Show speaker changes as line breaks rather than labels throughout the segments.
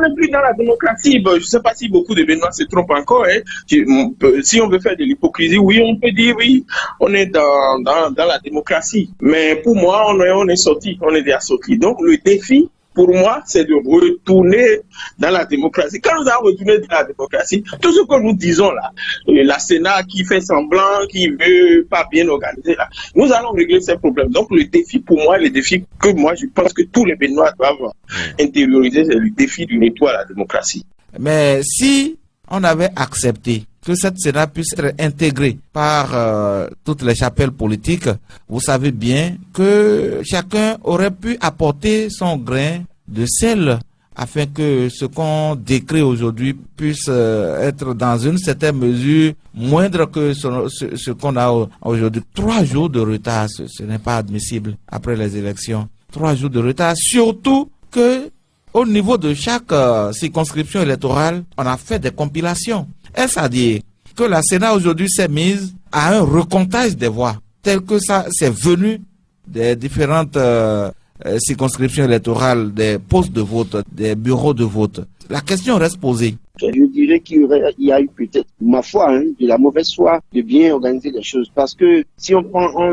n'est plus dans la démocratie. Bon, je ne sais pas si beaucoup de Béninois se trompent encore. Hein. Si on veut faire de l'hypocrisie, oui, on peut dire oui, on est dans la démocratie. Mais pour moi, on est sorti, on est déjà sorti. Donc le défi, pour moi, c'est de retourner dans la démocratie. Quand nous allons retourner dans la démocratie, tout ce que nous disons là, la Sénat qui fait semblant, qui veut pas bien organiser là, nous allons régler ces problèmes. Donc le défi pour moi, le défi que moi je pense que tous les Béninois doivent intérioriser, c'est le défi du retour à la démocratie.
Mais si on avait accepté que cette Sénat puisse être intégrée par toutes les chapelles politiques, vous savez bien que chacun aurait pu apporter son grain de sel afin que ce qu'on décrit aujourd'hui puisse être dans une certaine mesure moindre que ce qu'on a aujourd'hui. 3 jours de retard, ce n'est pas admissible après les élections. 3 jours de retard, surtout que au niveau de chaque circonscription électorale, on a fait des compilations. Est-ce à dire que la Sénat aujourd'hui s'est mise à un recomptage des voix, tel que ça c'est venu des différentes circonscriptions électorales, des postes de vote, des bureaux de vote? La question reste posée.
Je dirais qu'il y a eu peut-être, ma foi, de la mauvaise foi de bien organiser les choses. Parce que si on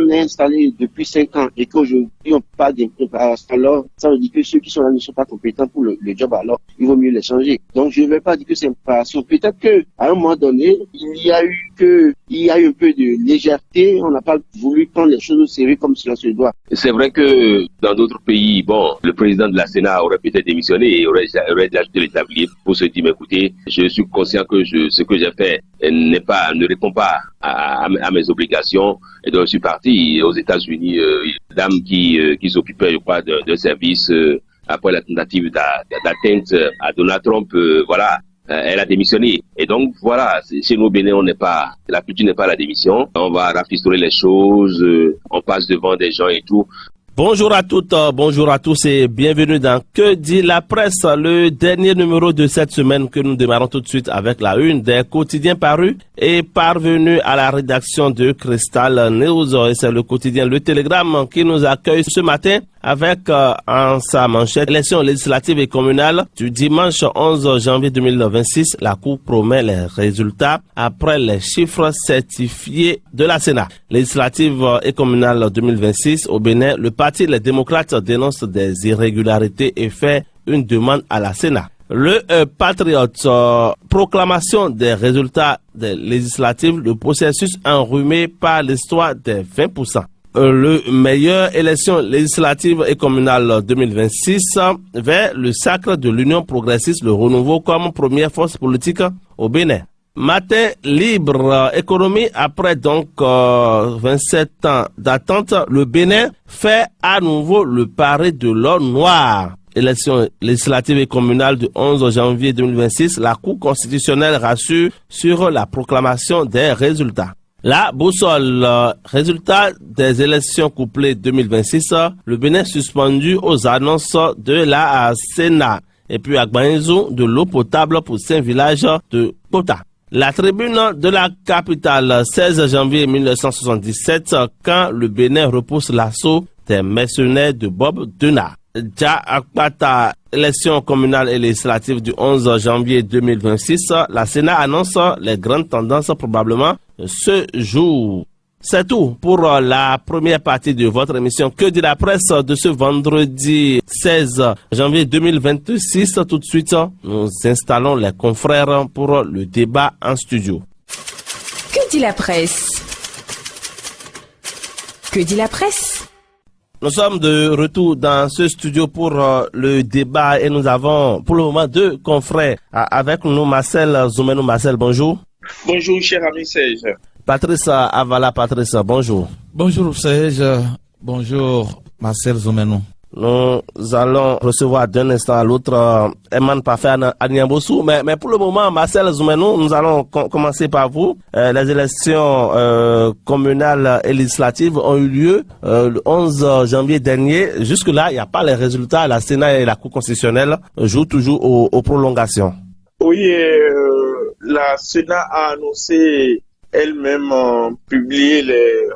est installé depuis 5 ans et qu'aujourd'hui on n'a pas d'impréparation, alors ça veut dire que ceux qui sont là ne sont pas compétents pour le job, alors il vaut mieux les changer. Donc je ne vais pas dire que c'est une préparation. Peut-être qu'à un moment donné, il y a eu un peu de légèreté, on n'a pas voulu prendre les choses au sérieux comme cela se doit.
C'est vrai que dans d'autres pays, le président de la Sénat aurait peut-être démissionné et aurait ajouté les tabliers pour se dire, mais écoutez, je suis conscient que ce que j'ai fait ne répond pas à mes obligations, et donc je suis parti aux États-Unis. Une dame qui s'occupait, je crois, d'un service après la tentative d'atteinte à Donald Trump, elle a démissionné. Et donc voilà, chez nous au Bénin, la culture n'est pas la démission. On va rafistoler les choses, on passe devant des gens et tout.
Bonjour à toutes, bonjour à tous et bienvenue dans Que dit la presse, le dernier numéro de cette semaine que nous démarrons tout de suite avec la une des quotidiens parus et parvenus à la rédaction de Crystal News. Et c'est le quotidien Le Télégramme qui nous accueille ce matin avec en sa manchette élections législatives et communales du dimanche 11 janvier 2026. La Cour promet les résultats après les chiffres certifiés de la Sénat. Législatives et communales 2026 au Bénin, le Parti Les Démocrates dénonce des irrégularités et fait une demande à la Sénat. Le Patriote, proclamation des résultats des législatives, le processus enrhumé par l'histoire des 20%. Le meilleur élection législative et communale 2026 vers le sacre de l'Union progressiste, le renouveau comme première force politique au Bénin. Matin libre, économie après donc 27 ans d'attente, le Bénin fait à nouveau le pari de l'or noir. Élection législative et communale du 11 janvier 2026, la Cour constitutionnelle rassure sur la proclamation des résultats. La boussole, résultat des élections couplées 2026, le Bénin suspendu aux annonces de la Sénat. Et puis à Gbaïnzou, de l'eau potable pour 5 villages de Kota. La tribune de la capitale, 16 janvier 1977, quand le Bénin repousse l'assaut des mercenaires de Bob Denard. Akpata, élection communale et législative du 11 janvier 2026, la Sénat annonce les grandes tendances probablement ce jour. C'est tout pour la première partie de votre émission Que dit la presse de ce vendredi 16 janvier 2026. Tout de suite, nous installons les confrères pour le débat en studio.
Que dit la presse? Que dit la presse?
Nous sommes de retour dans ce studio pour le débat et nous avons pour le moment 2 confrères avec nous. Marcel Zoumenou. Marcel, bonjour.
Bonjour, cher ami Serge.
Patrice Avala. Patrice, bonjour.
Bonjour Serge, bonjour Marcel Zoumenou.
Nous allons recevoir d'un instant à l'autre Eman Parfait à Niambossou. Mais pour le moment, Marcel Zoumenou, nous allons commencer par vous. Les élections communales et législatives ont eu lieu le 11 janvier dernier. Jusque-là, il n'y a pas les résultats. La Sénat et la Cour constitutionnelle jouent toujours aux prolongations.
Oui, la Sénat a annoncé elle-même publié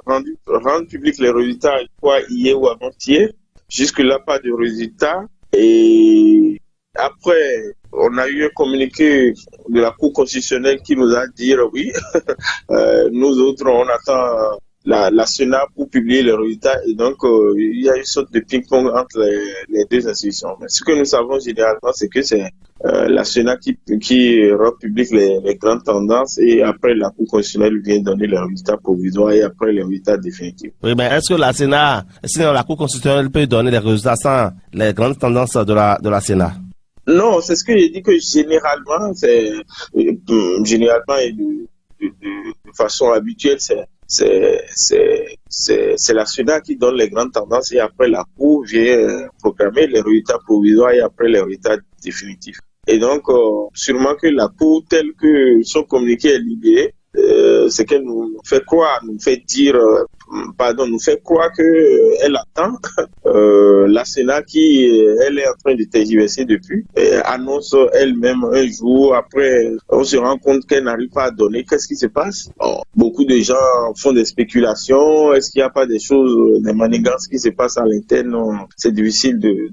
rendre public les résultats, je crois, hier ou avant-hier. Jusque-là, pas de résultats. Et après, on a eu un communiqué de la Cour constitutionnelle qui nous a dit oui, nous autres, on attend la Sénat pour publier les résultats et donc il y a une sorte de ping-pong entre les deux institutions. Mais ce que nous savons généralement, c'est que c'est la Sénat qui republie les grandes tendances et après la Cour constitutionnelle vient donner les résultats provisoires et après les résultats définitifs.
Oui, mais est-ce que sinon la Cour constitutionnelle peut donner les résultats sans les grandes tendances de la Sénat?
Non, c'est ce que j'ai dit que généralement et de façon habituelle, c'est la Sénat qui donne les grandes tendances et après la Cour vient programmer les résultats provisoires et après les résultats définitifs. Et donc, sûrement que la Cour, telle que son communiqué est libéré, c'est qu'elle nous fait croire qu'elle attend la Sénat qui, elle est en train de tergiverser depuis, annonce elle-même un jour, après on se rend compte qu'elle n'arrive pas à donner. Qu'est-ce qui se passe? Beaucoup de gens font des spéculations, est-ce qu'il n'y a pas des choses, des manigances qui se passent à l'interne? C'est difficile de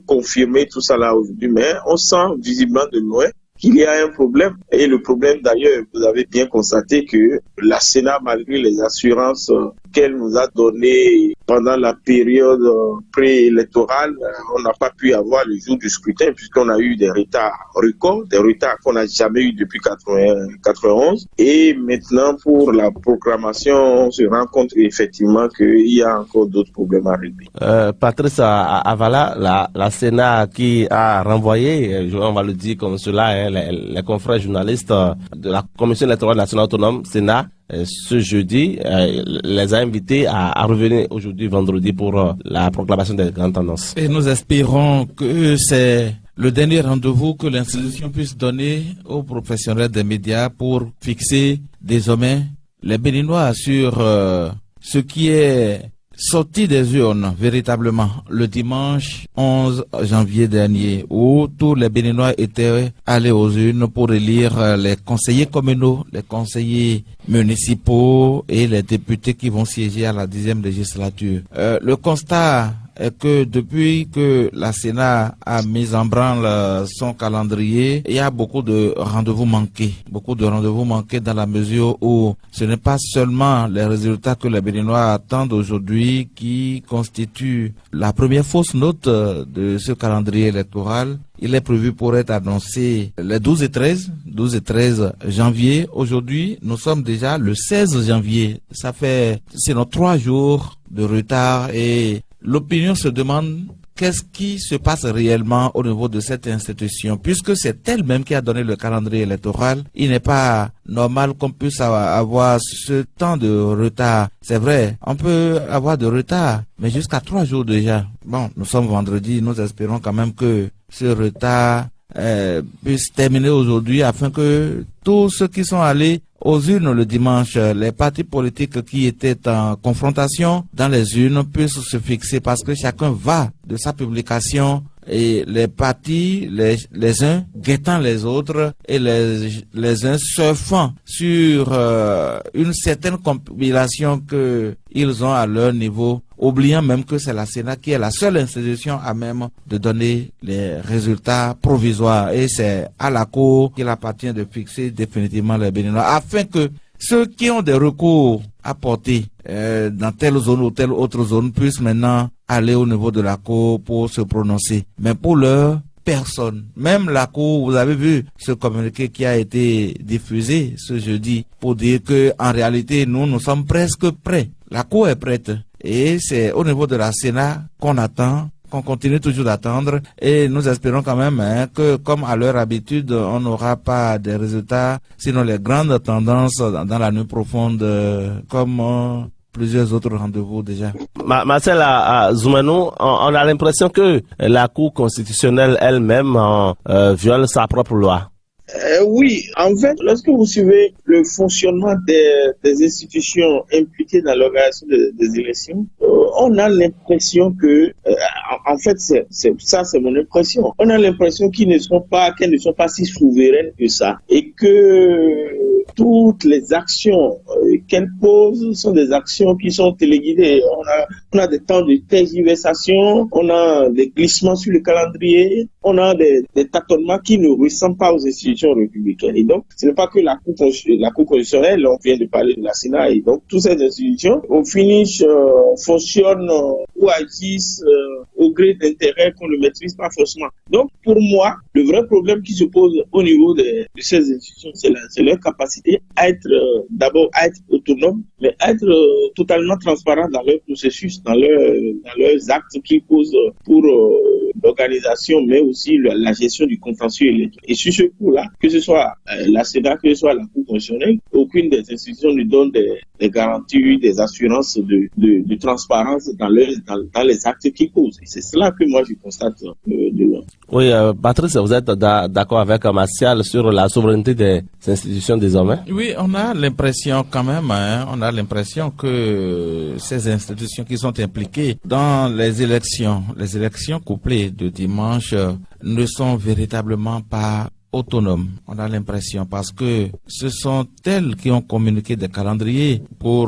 confirmer tout ça là aujourd'hui, mais on sent visiblement de loin qu'il y a un problème. Et le problème d'ailleurs, vous avez bien constaté que la Sénat, malgré les assurances qu'elle nous a données pendant la période préélectorale, on n'a pas pu avoir le jour du scrutin puisqu'on a eu des retards records, des retards qu'on n'a jamais eu depuis 91. Et maintenant, pour la proclamation, on se rend compte effectivement qu'il y a encore d'autres problèmes à régler.
Patrice Avala, la Sénat qui a renvoyé, on va le dire comme cela, les confrères journalistes de la Commission électorale nationale autonome, Sénat, ce jeudi, les a invités à revenir aujourd'hui, vendredi, pour la proclamation des grandes tendances.
Et nous espérons que c'est le dernier rendez-vous que l'institution puisse donner aux professionnels des médias pour fixer désormais les Béninois sur ce qui est sorti des urnes véritablement le dimanche 11 janvier dernier, où tous les Béninois étaient allés aux urnes pour élire les conseillers communaux, les conseillers municipaux et les députés qui vont siéger à la 10e législature. Le constat est que depuis que la Sénat a mis en branle son calendrier, il y a beaucoup de rendez-vous manqués. Beaucoup de rendez-vous manqués dans la mesure où ce n'est pas seulement les résultats que les Béninois attendent aujourd'hui qui constituent la première fausse note de ce calendrier électoral. Il est prévu pour être annoncé les 12 et 13 janvier. Aujourd'hui, nous sommes déjà le 16 janvier. C'est nos 3 jours de retard et l'opinion se demande qu'est-ce qui se passe réellement au niveau de cette institution. Puisque c'est elle-même qui a donné le calendrier électoral, il n'est pas normal qu'on puisse avoir ce temps de retard. C'est vrai, on peut avoir de retard, mais jusqu'à 3 jours déjà. Bon, nous sommes vendredi, nous espérons quand même que ce retard puisse terminer aujourd'hui afin que tous ceux qui sont allés aux urnes le dimanche, les partis politiques qui étaient en confrontation dans les urnes puissent se fixer parce que chacun va de sa publication et les partis, les uns guettant les autres et les uns surfant sur une certaine compilation que ils ont à leur niveau, oubliant même que c'est la Sénat qui est la seule institution à même de donner les résultats provisoires. Et c'est à la Cour qu'il appartient de fixer définitivement les Béninois, afin que ceux qui ont des recours à porter dans telle zone ou telle autre zone puissent maintenant aller au niveau de la Cour pour se prononcer. Mais pour l'heure, personne. Même la Cour, vous avez vu ce communiqué qui a été diffusé ce jeudi pour dire que en réalité, nous sommes presque prêts. La Cour est prête. Et c'est au niveau de la Sénat qu'on attend, qu'on continue toujours d'attendre. Et nous espérons quand même que, comme à leur habitude, on n'aura pas des résultats, sinon les grandes tendances dans la nuit profonde, comme plusieurs autres rendez-vous déjà.
Marcel Zoumano, on a l'impression que la Cour constitutionnelle elle-même viole sa propre loi.
Oui, en fait, lorsque vous suivez le fonctionnement des institutions impliquées dans l'organisation des élections, on a l'impression que, en fait, c'est mon impression. On a l'impression qu'elles ne sont pas si souveraines que ça, et que toutes les actions qu'elles posent sont des actions qui sont téléguidées. On a des temps de tergiversation, on a des glissements sur le calendrier, on a des tâtonnements qui ne ressemblent pas aux institutions républicaines. Et donc, ce n'est pas que la Cour constitutionnelle, on vient de parler de la Sénat, et donc toutes ces institutions, au finish, fonctionnent ou agissent au gré d'intérêts qu'on ne maîtrise pas forcément. Donc, pour moi, le vrai problème qui se pose au niveau de ces institutions, c'est leur capacité à être, d'abord, à être autonome, mais à être totalement transparent dans leur processus, dans leurs actes qu'ils posent pour l'organisation, mais aussi la gestion du contentieux électoral. Et sur ce coup-là, que ce soit la Sénat, que ce soit la Cour constitutionnelle, aucune des institutions ne donne des garanties, des assurances de transparence dans les actes qu'ils posent. Et c'est cela que moi je constate de loin.
Oui, Patrice, vous êtes d'accord avec Martial sur la souveraineté des institutions désormais?
Oui, on a l'impression quand même, on a l'impression que ces institutions qui sont impliquées dans les élections couplées de dimanche ne sont véritablement pas autonomes. On a l'impression parce que ce sont elles qui ont communiqué des calendriers pour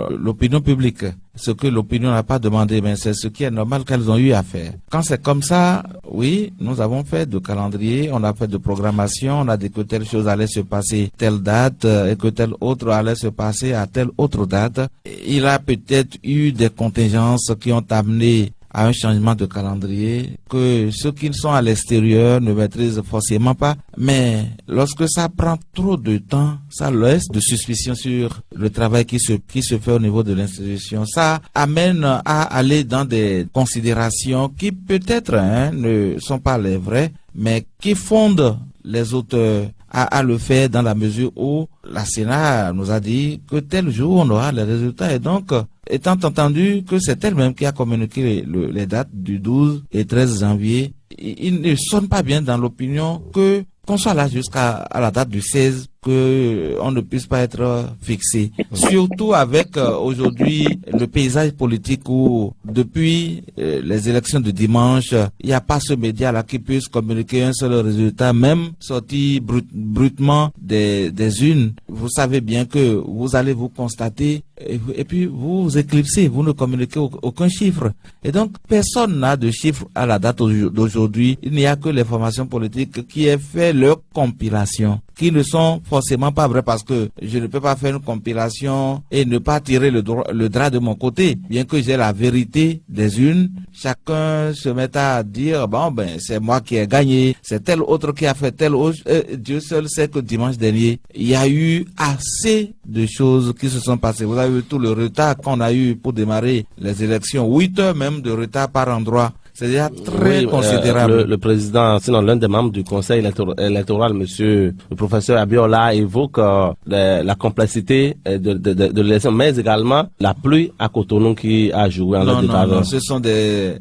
l'opinion publique. Ce que l'opinion n'a pas demandé, mais c'est ce qui est normal qu'elles ont eu à faire. Quand c'est comme ça, oui, nous avons fait de calendrier, on a fait de programmation, on a dit que telle chose allait se passer telle date et que telle autre allait se passer à telle autre date. Il a peut-être eu des contingences qui ont amené à un changement de calendrier que ceux qui sont à l'extérieur ne maîtrisent forcément pas. Mais lorsque ça prend trop de temps, ça laisse de suspicion sur le travail qui se fait au niveau de l'institution. Ça amène à aller dans des considérations qui peut-être ne sont pas les vraies, mais qui fondent les auteurs à le faire dans la mesure où la Sénat nous a dit que tel jour on aura les résultats. Et donc, étant entendu que c'est elle-même qui a communiqué les dates du 12 et 13 janvier, il ne sonne pas bien dans l'opinion qu'on soit là jusqu'à la date du 16, que on ne puisse pas être fixé. Surtout avec aujourd'hui le paysage politique où depuis les élections de dimanche, il n'y a pas ce média-là qui puisse communiquer un seul résultat, même sorti brutement des unes. Vous savez bien que vous allez vous constater et puis vous vous éclipsez, vous ne communiquez aucun chiffre. Et donc personne n'a de chiffre à la date d'aujourd'hui. Il n'y a que les formations politiques qui aient fait leur compilation, qui ne sont forcément pas vraies, parce que je ne peux pas faire une compilation et ne pas tirer le drap de mon côté. Bien que j'ai la vérité des unes, chacun se met à dire, bon ben c'est moi qui ai gagné, c'est tel autre qui a fait tel autre. Dieu seul sait que dimanche dernier, il y a eu assez de choses qui se sont passées. Vous avez vu tout le retard qu'on a eu pour démarrer les élections, 8 heures même de retard par endroit. C'est déjà très considérable.
Le président, sinon l'un des membres du conseil électoral, monsieur le professeur Abiola, évoque la complexité de l'élection, mais également la pluie à Cotonou qui a joué en leur défaveur.
Non, ce sont des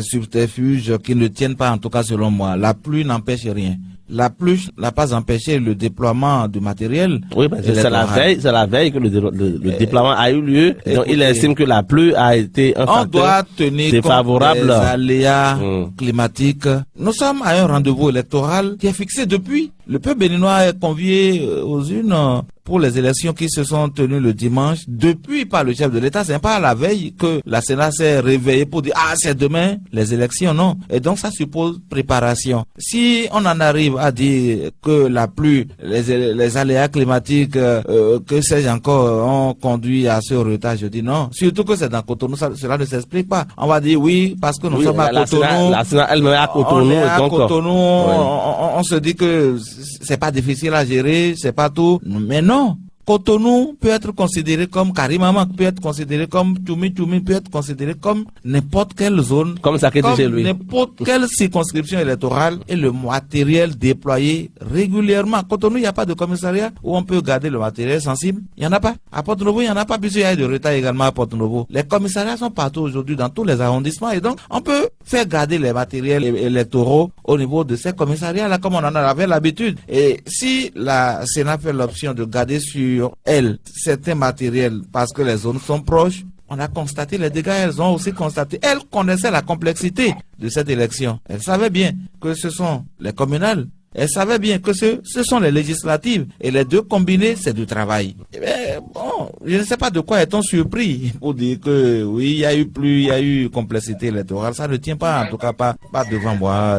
subterfuges qui ne tiennent pas, en tout cas selon moi. La pluie n'empêche rien. La pluie n'a pas empêché le déploiement du matériel.
Oui, c'est la veille que le déploiement a eu lieu. Donc il estime que la pluie a été un facteur
doit tenir
défavorable.
Compte des aléas climatiques. Nous sommes à un rendez-vous électoral qui est fixé depuis. Le peuple béninois est convié aux urnes pour les élections qui se sont tenues le dimanche, depuis par le chef de l'État. C'est pas à la veille que la Sénat s'est réveillée pour dire « Ah, c'est demain les élections ». Non. Et donc, ça suppose préparation. Si on en arrive à dire que la pluie, les aléas climatiques, que sais-je encore, ont conduit à ce retard, je dis non. Surtout que c'est dans Cotonou, cela ne s'explique pas. On va dire oui, parce que nous sommes à Cotonou.
La Sénat elle-même est à Cotonou.
On est à Cotonou,
oui.
on se dit que c'est pas difficile à gérer, c'est pas tout. Mais non. Cotonou peut être considéré comme Karimama, peut être considéré comme Tchoumi, peut être considéré comme n'importe quelle zone,
Comme ça que disait lui.
n'importe quelle circonscription électorale et le matériel déployé régulièrement. Cotonou, il n'y a pas de commissariat où on peut garder le matériel sensible. Il n'y en a pas. À Porto-Novo, il n'y en a pas, puisqu'il y a de retard également à Porto-Novo. Les commissariats sont partout aujourd'hui dans tous les arrondissements et donc on peut faire garder les matériels électoraux au niveau de ces commissariats-là comme on en avait l'habitude. Et si la Sénat fait l'option de garder sur elle certains matériels parce que les zones sont proches, on a constaté les dégâts, elles ont aussi constaté. Elles connaissaient la complexité de cette élection. Elles savaient bien que ce sont les communales. Elles savaient bien que ce sont les législatives. Et les deux combinés, c'est du travail. Mais bon, je ne sais pas de quoi est-on surpris pour dire que oui, il y a eu complexité électorale. Ça ne tient pas, en tout cas pas devant moi.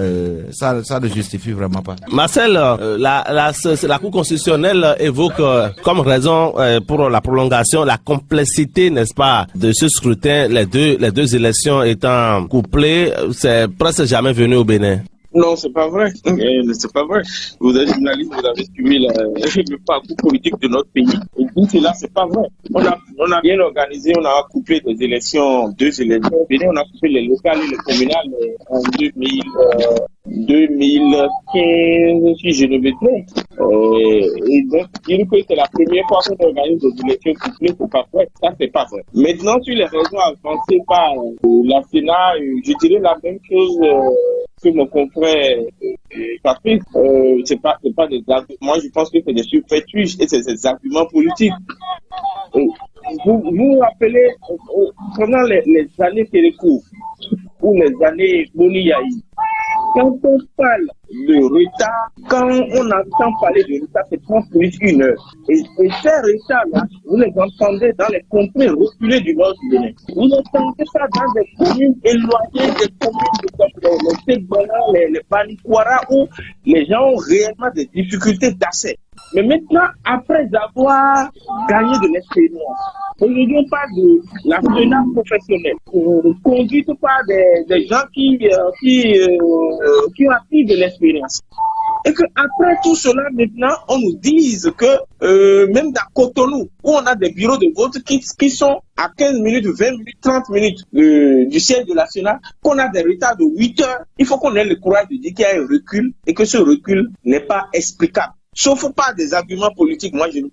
Ça ne justifie vraiment pas.
Marcel, la Cour constitutionnelle évoque comme raison pour la prolongation la complexité, n'est-ce pas, de ce scrutin, les deux élections étant couplées. C'est presque jamais venu au Bénin.
Non, c'est pas vrai. C'est pas vrai. Vous êtes journaliste, vous avez suivi le parcours politique de notre pays. Et tout cela, c'est pas vrai. On a bien organisé, on a couplé deux élections. On a couplé les locales et les communales en 2015, si je ne me trompe. Et donc, dire que c'est la première fois qu'on organise des élections couplées, c'est pas vrai. Ça, c'est pas vrai. Maintenant, sur les raisons avancées par la Sénat, je dirais la même chose que mon confrère Patrice. C'est pas des arguments. Moi, je pense que c'est des subterfuges et c'est des arguments politiques. Vous vous rappelez, pendant les années Kérékou ou les années Boni Yahi, quand on parle de retard, quand on entend parler de retard, c'est 30 minutes, 1 heure. Et ces retards-là, vous les entendez dans les contrées reculées du nord du Bénin. Vous entendez ça dans des communes éloignées, des communes comme les Tegbana, les Banikwara, où les gens ont réellement des difficultés d'accès. Mais maintenant, après avoir gagné de l'expérience, aujourd'hui on parle de la Sénat professionnelle, conduite par des gens qui ont acquis de l'expérience. Et qu'après tout cela, maintenant, on nous dise que même dans Cotonou, où on a des bureaux de vote qui sont à 15 minutes, 20 minutes, 30 minutes du siège de la Sénat, qu'on a des retards de 8 heures, il faut qu'on ait le courage de dire qu'il y a un recul et que ce recul n'est pas explicable. Sauf pas des arguments politiques, moi il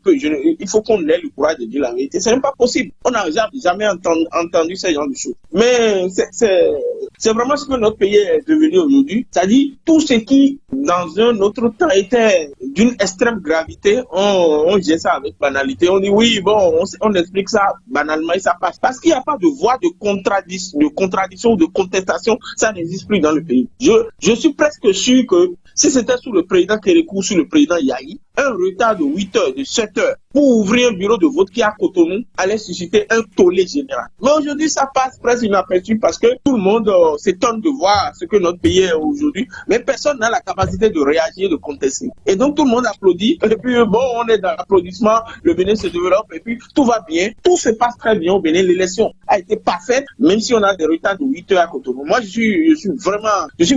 faut qu'on ait le courage de dire la vérité. Ce n'est pas possible. On n'a jamais entendu ce genre de choses. Mais c'est vraiment ce que notre pays est devenu aujourd'hui. C'est-à-dire tout ce qui, dans un autre temps, était d'une extrême gravité, on gère ça avec banalité. On dit oui, bon, on explique ça banalement et ça passe. Parce qu'il n'y a pas de voie de contradiction ou de contestation, ça n'existe plus dans le pays. Je suis presque sûr que si c'était sous le président Kérékou, sous le président Yahi, un retard de 8 heures, de 7 heures, pour ouvrir un bureau de vote qui est à Cotonou, allait susciter un tollé général. Mais aujourd'hui, ça passe presque inaperçu parce que tout le monde s'étonne de voir ce que notre pays est aujourd'hui, mais personne n'a la capacité de réagir, de contester. Et donc tout le monde applaudit, et puis bon, on est dans l'applaudissement, le Bénin se développe, et puis tout va bien, tout se passe très bien au Bénin, l'élection a été parfaite, même si on a des retards de 8 heures à Cotonou. Moi, je suis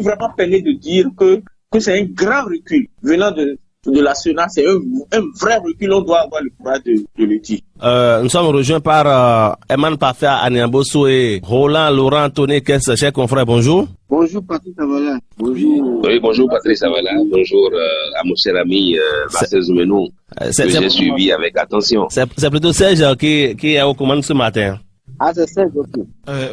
vraiment peiné de dire que c'est un grand recul venant de la Sénat, c'est un vrai recul, on doit avoir le courage de le dire.
Nous sommes rejoints par Eman Pafia Aniamboso et Roland Laurent Anthony Kess, cher confrère, bonjour.
Bonjour Patrice Savala. Bonjour.
Oui, bonjour Patrice Savala. Bonjour à mon cher ami Marcel Zoumenou, que j'ai suivi avec attention.
C'est plutôt Serge qui est aux commandes ce matin.
Ah, c'est Serge, ok.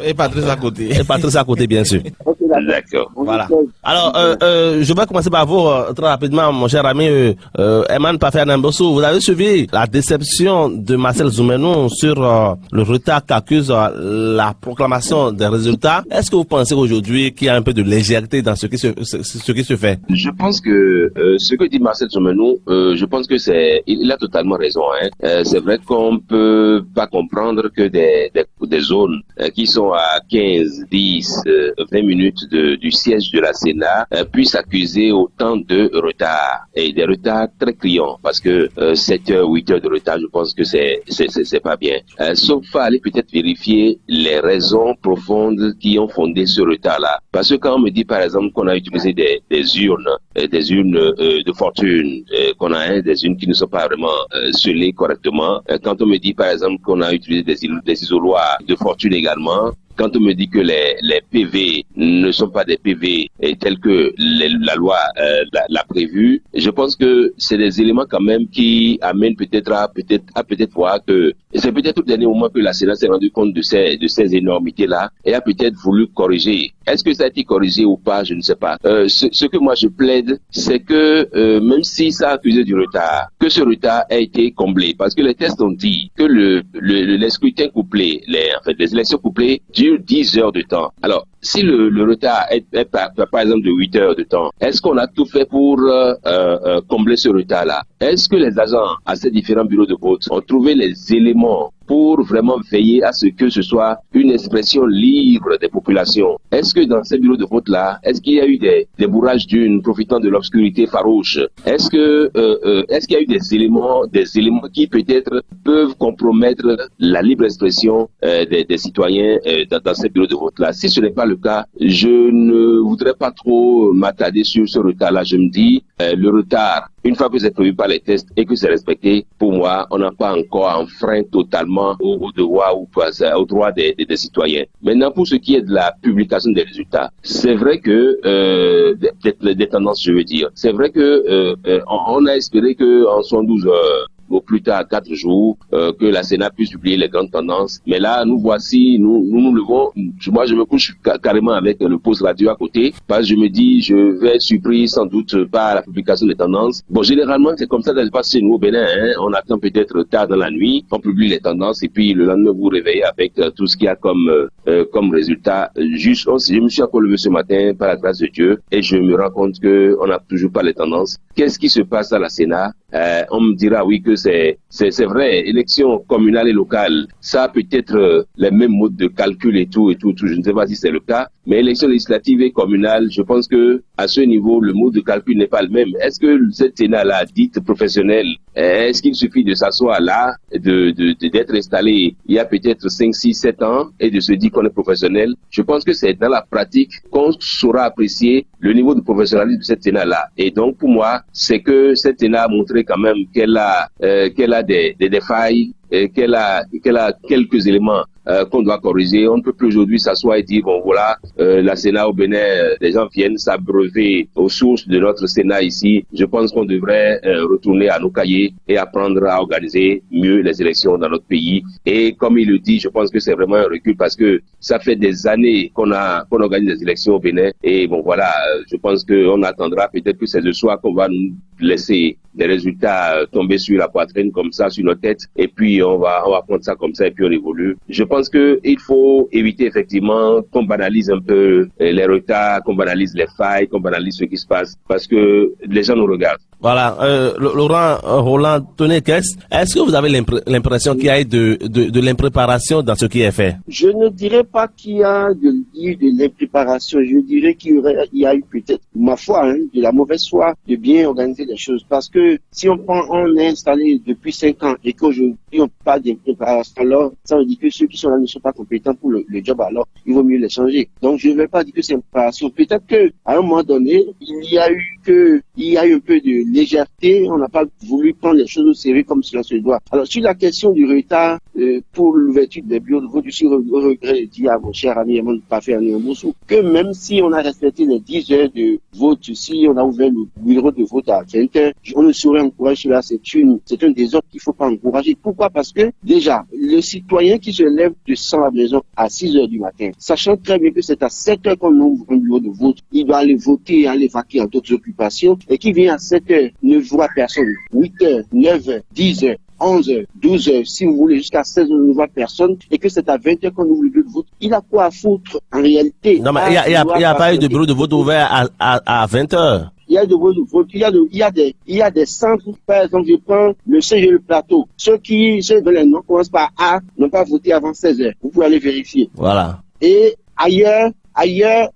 Et Patrice à côté.
Et Patrice à côté, bien sûr.
Okay,
d'accord.
Voilà. Alors, je vais commencer par vous très rapidement, mon cher ami Eman Pafia Namboso. Vous avez suivi la déception de Marcel Zoumenou sur le retard qu'accuse la proclamation des résultats. Est-ce que vous pensez aujourd'hui qu'il y a un peu de légèreté dans ce qui se fait?
Je pense que ce que dit Marcel Zoumenou, je pense que il a totalement raison. Hein. C'est vrai qu'on peut pas comprendre que des zones qui qui sont à 15, 10, 20 minutes du siège de la Sénat puissent accuser autant de retard, et des retards très criants, parce que 7 heures, 8 heures de retard, je pense que c'est pas bien. Sauf à aller peut-être vérifier les raisons profondes qui ont fondé ce retard-là. Parce que quand on me dit par exemple qu'on a utilisé des urnes de fortune, qu'on a des urnes qui ne sont pas vraiment scellées correctement, quand on me dit par exemple qu'on a utilisé des isoloirs de fortune également, quand on me dit que les PV ne sont pas des PV tels que la loi l'a prévu, je pense que c'est des éléments quand même qui amènent peut-être à voir que c'est peut-être au dernier moment que la Sénat s'est rendu compte de ces énormités-là et a peut-être voulu corriger. Est-ce que ça a été corrigé ou pas? Je ne sais pas. Ce que moi je plaide, c'est que même si ça a accusé du retard, que ce retard a été comblé. Parce que les tests ont dit que les scrutins couplés, les élections couplées durent 10 heures de temps. Alors, si le retard est par exemple de 8 heures de temps, est-ce qu'on a tout fait pour combler ce retard-là? Est-ce que les agents à ces différents bureaux de vote ont trouvé les éléments pour vraiment veiller à ce que ce soit une expression libre des populations? Est-ce que dans ces bureaux de vote-là, est-ce qu'il y a eu des bourrages d'une profitant de l'obscurité farouche? Est-ce qu'il y a eu des éléments qui peut-être peuvent compromettre la libre expression des citoyens dans ces bureaux de vote-là? Si ce n'est pas le cas, je ne voudrais pas trop m'attarder sur ce retard-là. Je me dis, le retard, une fois que c'est prévu par les tests et que c'est respecté, pour moi, on n'a pas encore enfreint totalement au devoir ou au droit des citoyens. Maintenant, pour ce qui est de la publication des résultats, c'est vrai que des tendances, je veux dire, c'est vrai que on a espéré que en 72 heures, au plus tard 4 jours, que la Sénat puisse publier les grandes tendances. Mais là, nous voici, nous levons. Moi, je me couche carrément avec le poste radio à côté, parce que je me dis, je vais être surpris sans doute par la publication des tendances. Bon, généralement, c'est comme ça que ça se passe chez nous au Bénin. On attend peut-être tard dans la nuit, on publie les tendances, et puis le lendemain, vous vous réveillez avec tout ce qu'il y a comme résultat. Je me suis encore levé ce matin, par la grâce de Dieu, et je me rends compte qu'on n'a toujours pas les tendances. Qu'est-ce qui se passe à la Sénat? On me dira oui que c'est vrai, élections communales et locales, ça a peut-être les mêmes modes de calcul et tout, je ne sais pas si c'est le cas, mais élections législatives et communales, je pense que à ce niveau, le mode de calcul n'est pas le même. Est-ce que cette Sénat-là, dite professionnelle, est-ce qu'il suffit de s'asseoir là, d'être installé il y a peut-être 5, 6, 7 ans et de se dire qu'on est professionnel? Je pense que c'est dans la pratique qu'on saura apprécier le niveau de professionnalisme de cette Sénat-là. Et donc, pour moi, c'est que cette Sénat a montré quand même qu'elle a des failles, qu'elle a quelques éléments qu'on doit corriger. On ne peut plus aujourd'hui s'asseoir et dire, bon voilà, la Sénat au Bénin, les gens viennent s'abreuver aux sources de notre Sénat ici. Je pense qu'on devrait retourner à nos cahiers et apprendre à organiser mieux les élections dans notre pays. Et comme il le dit, je pense que c'est vraiment un recul parce que ça fait des années qu'on organise des élections au Bénin. Et bon voilà, je pense qu'on attendra peut-être que c'est ce soir qu'on va nous laisser des résultats tomber sur la poitrine comme ça, sur notre tête. Et puis on va prendre ça comme ça et puis on évolue. Je pense que il faut éviter effectivement qu'on banalise un peu les retards, qu'on banalise les failles, qu'on banalise ce qui se passe parce que les gens nous regardent.
Voilà, Laurent Roland Tonekes, est-ce que vous avez l'impression qu'il y a eu de l'impréparation dans ce qui est fait?
Je ne dirais pas qu'il y a de l'impréparation, je dirais qu'il y a eu peut-être, ma foi, de la mauvaise foi de bien organiser les choses. Parce que si on est installé depuis 5 ans et qu'aujourd'hui on n'a pas d'impréparation, alors ça veut dire que ceux qui sont là ne sont pas compétents pour le job, alors il vaut mieux les changer. Donc je ne vais pas dire que c'est une préparation. Peut-être qu'à un moment donné, il y a eu un peu de légèreté, on n'a pas voulu prendre les choses au sérieux comme cela se doit. Alors sur la question du retard pour l'ouverture des bureaux de vote, je suis au regret de dire à mon cher ami Emmanuel Parfait Moussou que même si on a respecté les 10 heures de vote, si on a ouvert le bureau de vote à 20 heures, on ne saurait encourager cela. C'est un désordre qu'il ne faut pas encourager. Pourquoi? Parce que déjà, le citoyen qui se lève de sans la maison à 6 heures du matin, sachant très bien que c'est à 7 heures qu'on ouvre un bureau de vote, il doit aller voter et aller vaquer en d'autres occupations, et qui vient à 7 heures, ne voit personne. 8 heures, 9 heures, 10 heures, 11 heures, 12 heures, si vous voulez, jusqu'à 16 heures, on ne voit personne, et que c'est à 20 heures qu'on ouvre le bureau de vote. Il a quoi à foutre, en réalité?
Non, mais il n'y a pas eu de bureau de vote ouvert à 20 heures.
il y a de vos votes, il y a des centres, par exemple, je prends le CG Le Plateau. Ceux dont les noms commencent par A n'ont pas voté avant 16h. Vous pouvez aller vérifier.
Voilà.
Et ailleurs,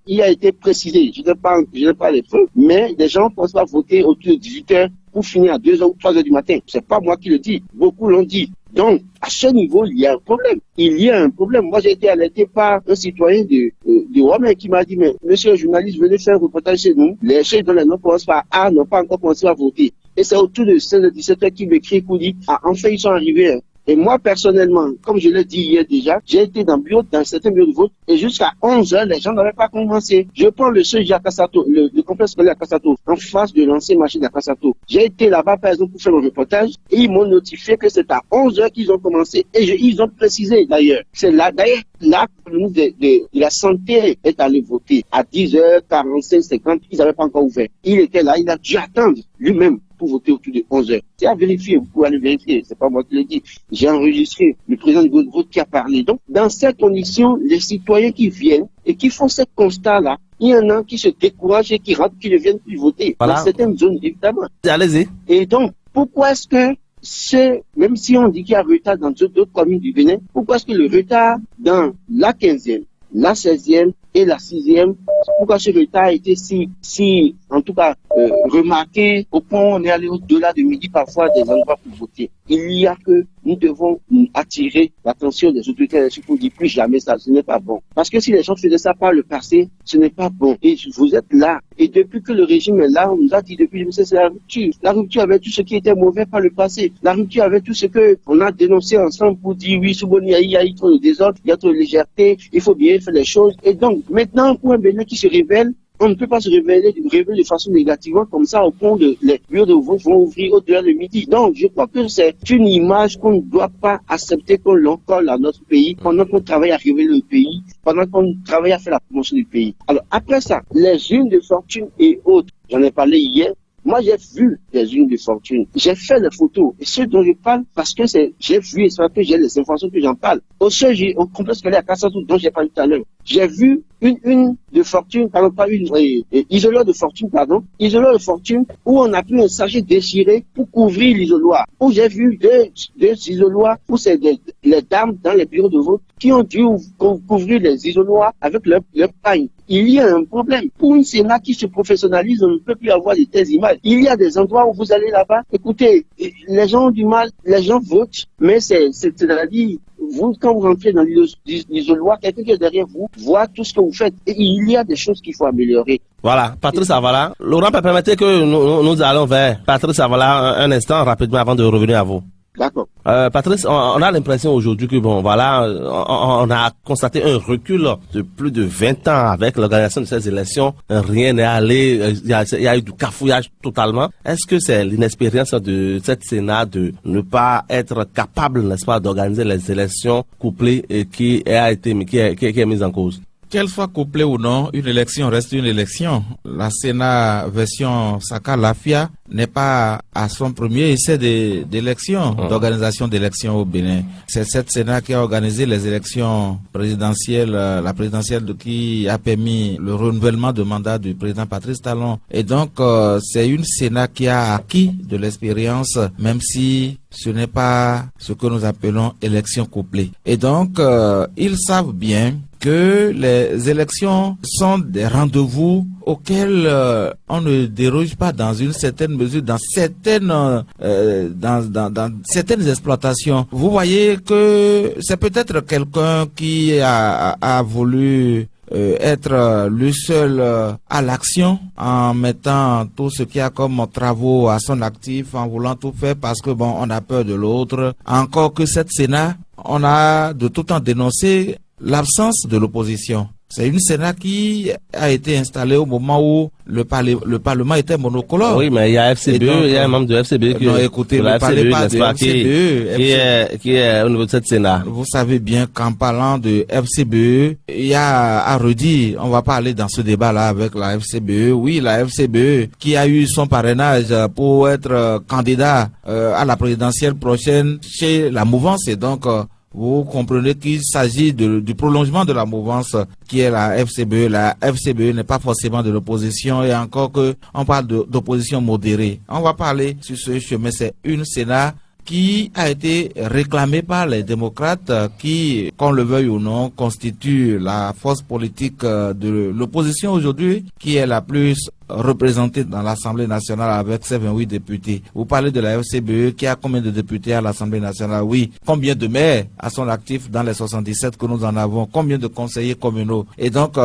il a été précisé, je n'ai pas les feux, mais des gens ne pensent pas voter autour de 18h pour finir à 2h ou 3h du matin. C'est pas moi qui le dis, beaucoup l'ont dit. Donc, à ce niveau, il y a un problème. Il y a un problème. Moi, j'ai été alerté par un citoyen de Rome qui m'a dit, mais monsieur le journaliste, venez faire un reportage chez nous. Les chefs dont les noms commencent par A n'ont pas encore commencé à voter. Et c'est autour de 16h-17h qu'il m'écrit pour dire, enfin, ils sont arrivés. Et moi, personnellement, comme je l'ai dit hier déjà, j'ai été dans certains bureaux de vote, et jusqu'à 11h, les gens n'avaient pas commencé. Je prends le CEJ à Kassato, le complexe scolaire à Kassato, en face de l'ancien marché de Kassato. J'ai été là-bas, par exemple, pour faire un reportage, et ils m'ont notifié que c'est à 11h qu'ils ont commencé, et ils ont précisé d'ailleurs. C'est là, d'ailleurs, là, le ministre de la Santé est allé voter. À 10h45, 50, ils n'avaient pas encore ouvert. Il était là, il a dû attendre lui-même pour voter autour de 11h. C'est à vérifier, vous pouvez aller vérifier, c'est pas moi qui l'ai dit. J'ai enregistré le président du groupe de vote qui a parlé. Donc, dans ces conditions, les citoyens qui viennent et qui font ce constat-là, il y en a qui se découragent et qui rentrent, qui ne viennent plus voter. Voilà. Dans certaines zones, évidemment.
Allez-y.
Et donc, pourquoi est-ce que même si on dit qu'il y a retard dans d'autres communes du Bénin, pourquoi est-ce que le retard dans la 15e, la 16e et la 6e, pourquoi ce retard a été si en tout cas, remarqué au point où on est allé au-delà de midi parfois des endroits pour voter. Il y a que nous devons attirer l'attention des autorités pour dire plus jamais ça, ce n'est pas bon. Parce que si les gens faisaient ça par le passé, ce n'est pas bon. Et vous êtes là. Et depuis que le régime est là, on nous a dit depuis, c'est la rupture. La rupture avec tout ce qui était mauvais par le passé. La rupture avec tout ce que on a dénoncé ensemble pour dire oui, il y a trop de désordre, il y a trop de légèreté, il faut bien faire les choses. Et donc, maintenant, pour un Bénin qui se révèle, on ne peut pas se révéler de façon négative comme ça au point de les bureaux de vote vont ouvrir au-delà de midi. Donc, je crois que c'est une image qu'on ne doit pas accepter qu'on l'encolle à notre pays pendant qu'on travaille à révéler le pays, pendant qu'on travaille à faire la promotion du pays. Alors, après ça, les unes de fortune et autres, j'en ai parlé hier. Moi, j'ai vu des unes de fortune. J'ai fait les photos. Et ce dont je parle, parce que j'ai vu et c'est parce que j'ai les informations que j'en parle. Au complexe scolaire à Kassato, dont j'ai parlé tout à l'heure, j'ai vu une de fortune, pardon, pas une, isoleur de fortune, où on a pris un sachet déchiré pour couvrir l'isoloir. Où j'ai vu deux isoloirs, où c'est les dames dans les bureaux de vote qui ont dû couvrir les isoloirs avec leur paille. Il y a un problème. Pour une Sénat qui se professionnalise, on ne peut plus avoir de telles images. Il y a des endroits où vous allez là-bas, écoutez, les gens ont du mal, les gens votent, mais c'est-à-dire, vous, quand vous rentrez dans l'isoloir, quelqu'un qui est derrière vous voit tout ce que vous faites. Et il y a des choses qu'il faut améliorer.
Voilà, Patrice Avala. Laurent, permettez que nous allons vers Patrice Avala un instant, rapidement, avant de revenir à vous.
D'accord.
Patrice, on a l'impression aujourd'hui que on a constaté un recul de plus de 20 ans avec l'organisation de ces élections. Rien n'est allé, il y a eu du cafouillage totalement. Est-ce que c'est l'inexpérience de cette Sénat de ne pas être capable, n'est-ce pas, d'organiser les élections couplées et qui est mise en cause?
Qu'elle soit couplée ou non, une élection reste une élection. La Sénat version Saka Lafia n'est pas à son premier essai d'élection, d'organisation d'élections au Bénin. C'est cette Sénat qui a organisé les élections présidentielles, la présidentielle qui a permis le renouvellement de mandat du président Patrice Talon. Et donc, c'est une Sénat qui a acquis de l'expérience, même si ce n'est pas ce que nous appelons élection couplée. Et donc, ils savent bien que les élections sont des rendez-vous auxquels on ne déroge pas dans une certaine mesure, dans certaines exploitations. Vous voyez que c'est peut-être quelqu'un qui a voulu être le seul à l'action en mettant tout ce qu'il y a comme travaux à son actif, en voulant tout faire parce que on a peur de l'autre. Encore que cette Sénat, on a de tout temps dénoncé l'absence de l'opposition. C'est une Sénat qui a été installée au moment où le Parlement était monocolore.
Oui, mais il y a FCBE, il y a un membre de FCBE qui,
non, écoutez, ne parlez pas de FCBE.
Qui est au niveau de cette Sénat.
Vous savez bien qu'en parlant de FCBE, il y a à redire, on va pas aller dans ce débat-là avec la FCBE. Oui, la FCBE qui a eu son parrainage pour être candidat à la présidentielle prochaine chez la mouvance et donc vous comprenez qu'il s'agit du prolongement de la mouvance qui est la FCBE. La FCBE n'est pas forcément de l'opposition et encore que on parle d'opposition modérée. On va parler sur ce chemin. C'est une Sénat qui a été réclamée par les démocrates qui, qu'on le veuille ou non, constitue la force politique de l'opposition aujourd'hui qui est la plus représentée dans l'Assemblée nationale avec ses 28 députés. Vous parlez de la FCBE qui a combien de députés à l'Assemblée nationale? Oui. Combien de maires à son actif dans les 77 que nous en avons? Combien de conseillers communaux? Et donc,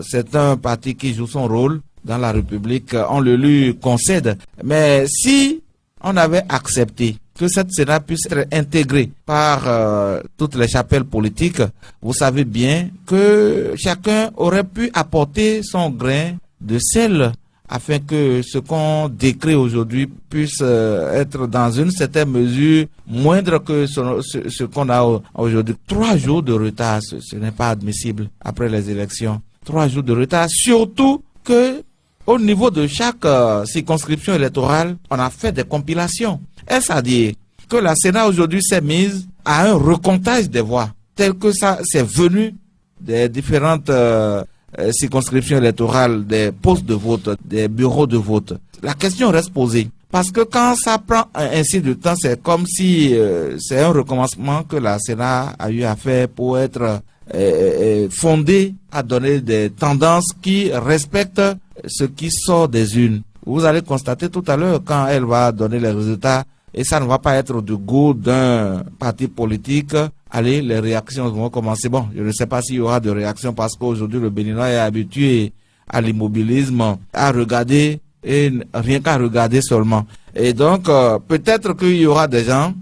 c'est un parti qui joue son rôle dans la République. On le lui concède. Mais si on avait accepté que cette Sénat puisse être intégrée par toutes les chapelles politiques, vous savez bien que chacun aurait pu apporter son grain de sel afin que ce qu'on décrit aujourd'hui puisse être dans une certaine mesure moindre que ce qu'on a aujourd'hui. 3 jours de retard, ce n'est pas admissible après les élections. 3 jours de retard, surtout que au niveau de chaque circonscription électorale, on a fait des compilations. Est-ce à dire que la Sénat aujourd'hui s'est mise à un recomptage des voix, tel que ça c'est venu des différentes circonscriptions électorales, des postes de vote, des bureaux de vote. La question reste posée. Parce que quand ça prend ainsi de temps, c'est comme si c'est un recommencement que la Sénat a eu à faire pour être fondée à donner des tendances qui respectent ce qui sort des urnes. Vous allez constater tout à l'heure quand elle va donner les résultats et ça ne va pas être du goût d'un parti politique. Allez, les réactions vont commencer. Bon, je ne sais pas s'il y aura de réactions parce qu'aujourd'hui le Béninois est habitué à l'immobilisme, à regarder et rien qu'à regarder seulement. Et donc, peut-être qu'il y aura des gens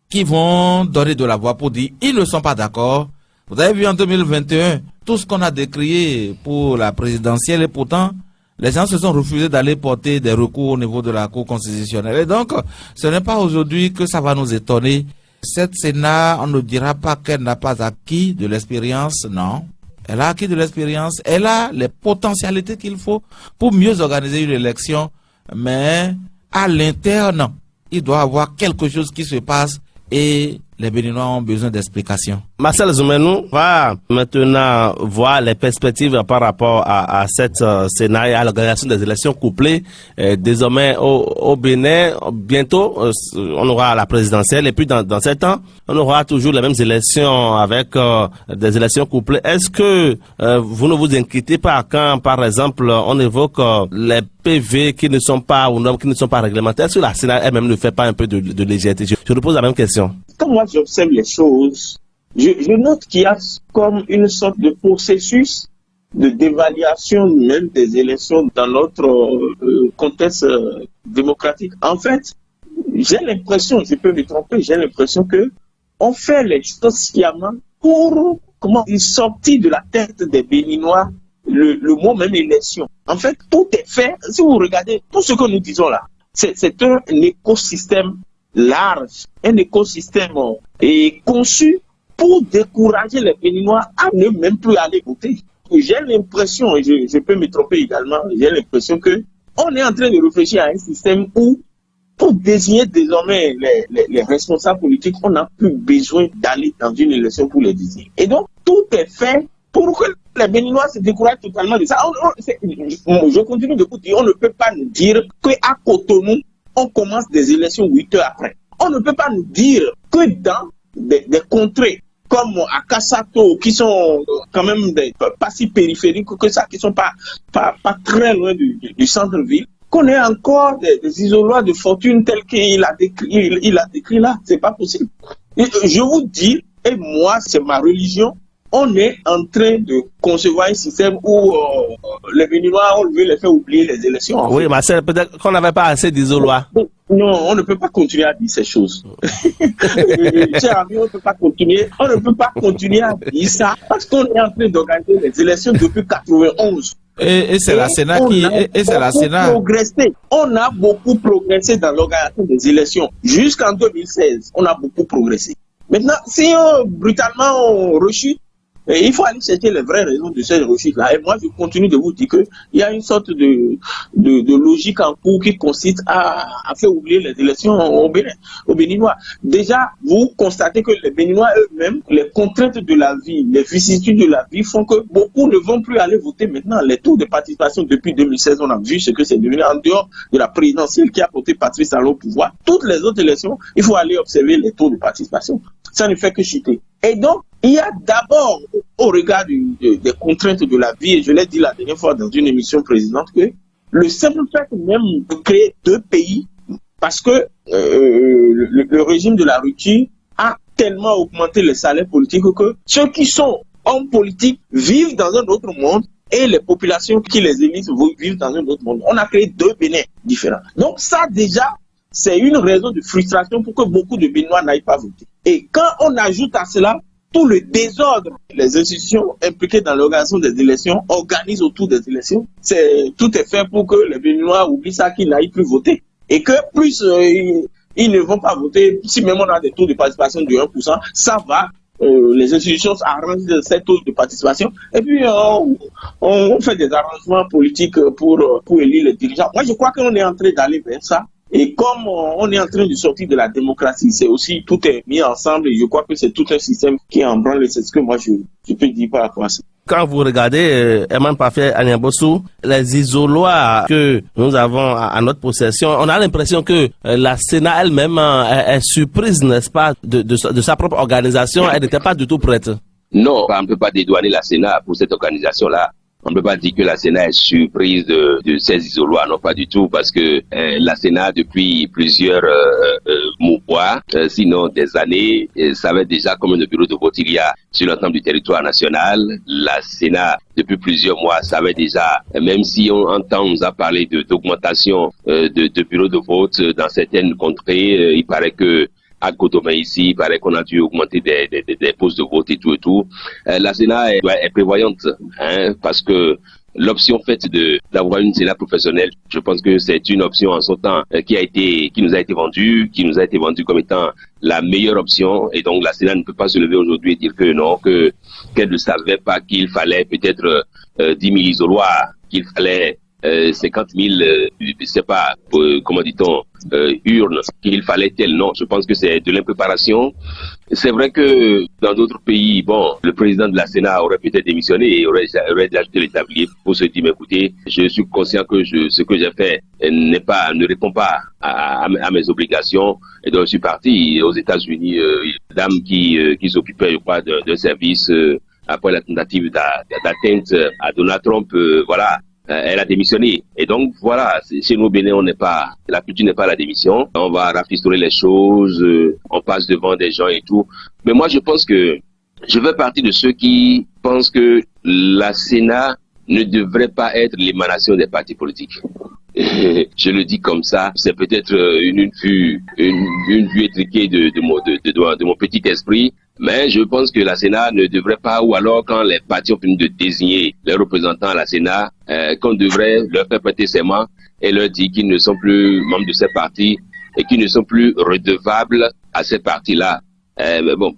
qui vont donner de la voix pour dire ils ne sont pas d'accord. Vous avez vu en 2021, tout ce qu'on a décrié pour la présidentielle et pourtant, les gens se sont refusés d'aller porter des recours au niveau de la Cour constitutionnelle. Et donc, ce n'est pas aujourd'hui que ça va nous étonner. Cette Sénat, on ne dira pas qu'elle n'a pas acquis de l'expérience, non. Elle a acquis de l'expérience, elle a les potentialités qu'il faut pour mieux organiser une élection. Mais à l'interne, il doit y avoir quelque chose qui se passe et les Béninois ont besoin d'explications.
Marcel Zoumenou va maintenant voir les perspectives par rapport à cette Sénat et à l'organisation des élections couplées. Désormais au Bénin, bientôt on aura la présidentielle et puis dans 7 ans, on aura toujours les mêmes élections avec des élections couplées. Est-ce que vous ne vous inquiétez pas quand, par exemple, on évoque les PV qui ne sont pas aux normes, qui ne sont pas réglementaires? Est-ce que la Sénat elle-même ne fait pas un peu de légèreté? Je te pose la même question.
Quand moi j'observe les choses, je note qu'il y a comme une sorte de processus de dévaluation même des élections dans notre contexte démocratique. En fait, j'ai l'impression, je peux me tromper, j'ai l'impression que on fait les choses sciemment pour sortir de la tête des Béninois le mot même élection. En fait, tout est fait. Si vous regardez tout ce que nous disons là, c'est un écosystème large, un écosystème conçu pour décourager les Béninois à ne même plus aller voter. J'ai l'impression, et je peux me tromper également, j'ai l'impression que on est en train de réfléchir à un système où, pour désigner désormais les responsables politiques, on n'a plus besoin d'aller dans une élection pour les désigner. Et donc, tout est fait pour que les Béninois se découragent totalement de ça. Je continue de vous dire, on ne peut pas nous dire qu'à Cotonou, on commence des élections 8 heures après. On ne peut pas nous dire que dans des contrées comme à Kassato, qui sont quand même pas si périphériques que ça, qui sont pas très loin du centre-ville, qu'on ait encore des isoloirs de fortune tels qu'il a décrit là. C'est pas possible. Et je vous dis, et moi, c'est ma religion, on est en train de concevoir un système où les Béninois, on veut les faire oublier les élections.
Oui, Marcel, peut-être qu'on n'avait pas assez d'isoloirs.
Non, on ne peut pas continuer à dire ces choses. Cher ami, on ne peut pas continuer à dire ça parce qu'on est en train d'organiser les élections depuis 91.
Et c'est la Sénat qui... Et c'est la Sénat.
On a beaucoup progressé dans l'organisation des élections. Jusqu'en 2016, on a beaucoup progressé. Maintenant, si brutalement on rechute, Et il faut aller chercher les vraies raisons de cette rechute-là. Et moi, je continue de vous dire qu'il y a une sorte de logique en cours qui consiste à faire oublier les élections aux Béninois. Déjà, vous constatez que les Béninois eux-mêmes, les contraintes de la vie, les vicissitudes de la vie font que beaucoup ne vont plus aller voter maintenant. Les taux de participation depuis 2016, on a vu ce que c'est devenu en dehors de la présidentielle qui a porté Patrice Talon au pouvoir. Toutes les autres élections, il faut aller observer les taux de participation. Ça ne fait que chuter. Et donc, il y a d'abord, au regard des contraintes de la vie, et je l'ai dit la dernière fois dans une émission précédente, que le simple fait même de créer deux pays, parce que le régime de la rupture a tellement augmenté les salaires politiques que ceux qui sont hommes politiques vivent dans un autre monde et les populations qui les élisent vivent dans un autre monde. On a créé deux Bénins différents. Donc ça déjà, c'est une raison de frustration pour que beaucoup de Béninois n'aillent pas voter. Et quand on ajoute à cela tout le désordre, les institutions impliquées dans l'organisation des élections organisent autour des élections, tout est fait pour que les Béninois oublient ça, qu'ils n'aillent plus voter. Et que plus ils ne vont pas voter, si même on a des taux de participation de 1%, ça va, les institutions arrangent ces taux de participation, et puis on fait des arrangements politiques pour élire les dirigeants. Moi, je crois qu'on est en train d'aller vers ça. Et comme on est en train de sortir de la démocratie, c'est aussi, tout est mis ensemble et je crois que c'est tout un système qui est en branle. C'est ce que moi je peux dire par rapport à ça.
Quand vous regardez Herman Parfait Agnan-Bossou, les isoloirs que nous avons à notre possession, on a l'impression que la Sénat elle-même est surprise, n'est-ce pas, de sa propre organisation. Elle n'était pas du tout prête.
Non, on ne peut pas dédouaner la Sénat pour cette organisation-là. On ne peut pas dire que la Sénat est surprise de ces isoloirs, non pas du tout, parce que la Sénat, depuis plusieurs mois, sinon des années, savait déjà combien de bureaux de vote il y a sur l'ensemble du territoire national. La Sénat, depuis plusieurs mois, savait déjà, même si on entend, nous a parlé d'augmentation de bureaux de vote dans certaines contrées, il paraît que à Cotomé ici, il paraît qu'on a dû augmenter des postes de vote et tout. La Sénat est prévoyante, parce que l'option faite d'avoir une Sénat professionnelle, je pense que c'est une option en son temps qui nous a été vendue comme étant la meilleure option. Et donc la Sénat ne peut pas se lever aujourd'hui et dire que non, qu'elle ne savait pas qu'il fallait peut-être 10 000 isoloirs, qu'il fallait 50 000, je sais pas, comment dit-on, urnes, qu'il fallait tel. Non, je pense que c'est de l'impréparation. C'est vrai que dans d'autres pays, bon, le président de la Sénat aurait peut-être démissionné et aurait déjà ajouté les tabliers pour se dire, mais écoutez, je suis conscient que ce que j'ai fait ne répond pas à mes obligations. Et donc je suis parti aux États-Unis, une dame qui s'occupait, je crois, d'un service après la tentative d'atteinte à Donald Trump, voilà. Elle a démissionné. Et donc, voilà, chez nous, au Bénin, la culture n'est pas la démission. On va rafistoler les choses, on passe devant des gens et tout. Mais moi, je pense que je fais partie de ceux qui pensent que la Sénat ne devrait pas être l'émanation des partis politiques. Je le dis comme ça, c'est peut-être une vue étriquée de mon petit esprit. Mais je pense que la Sénat ne devrait pas, ou alors quand les partis ont fini de désigner leurs représentants à la Sénat, qu'on devrait leur faire prêter serment et leur dire qu'ils ne sont plus membres de ces partis et qu'ils ne sont plus redevables à ces partis-là. Mais bon,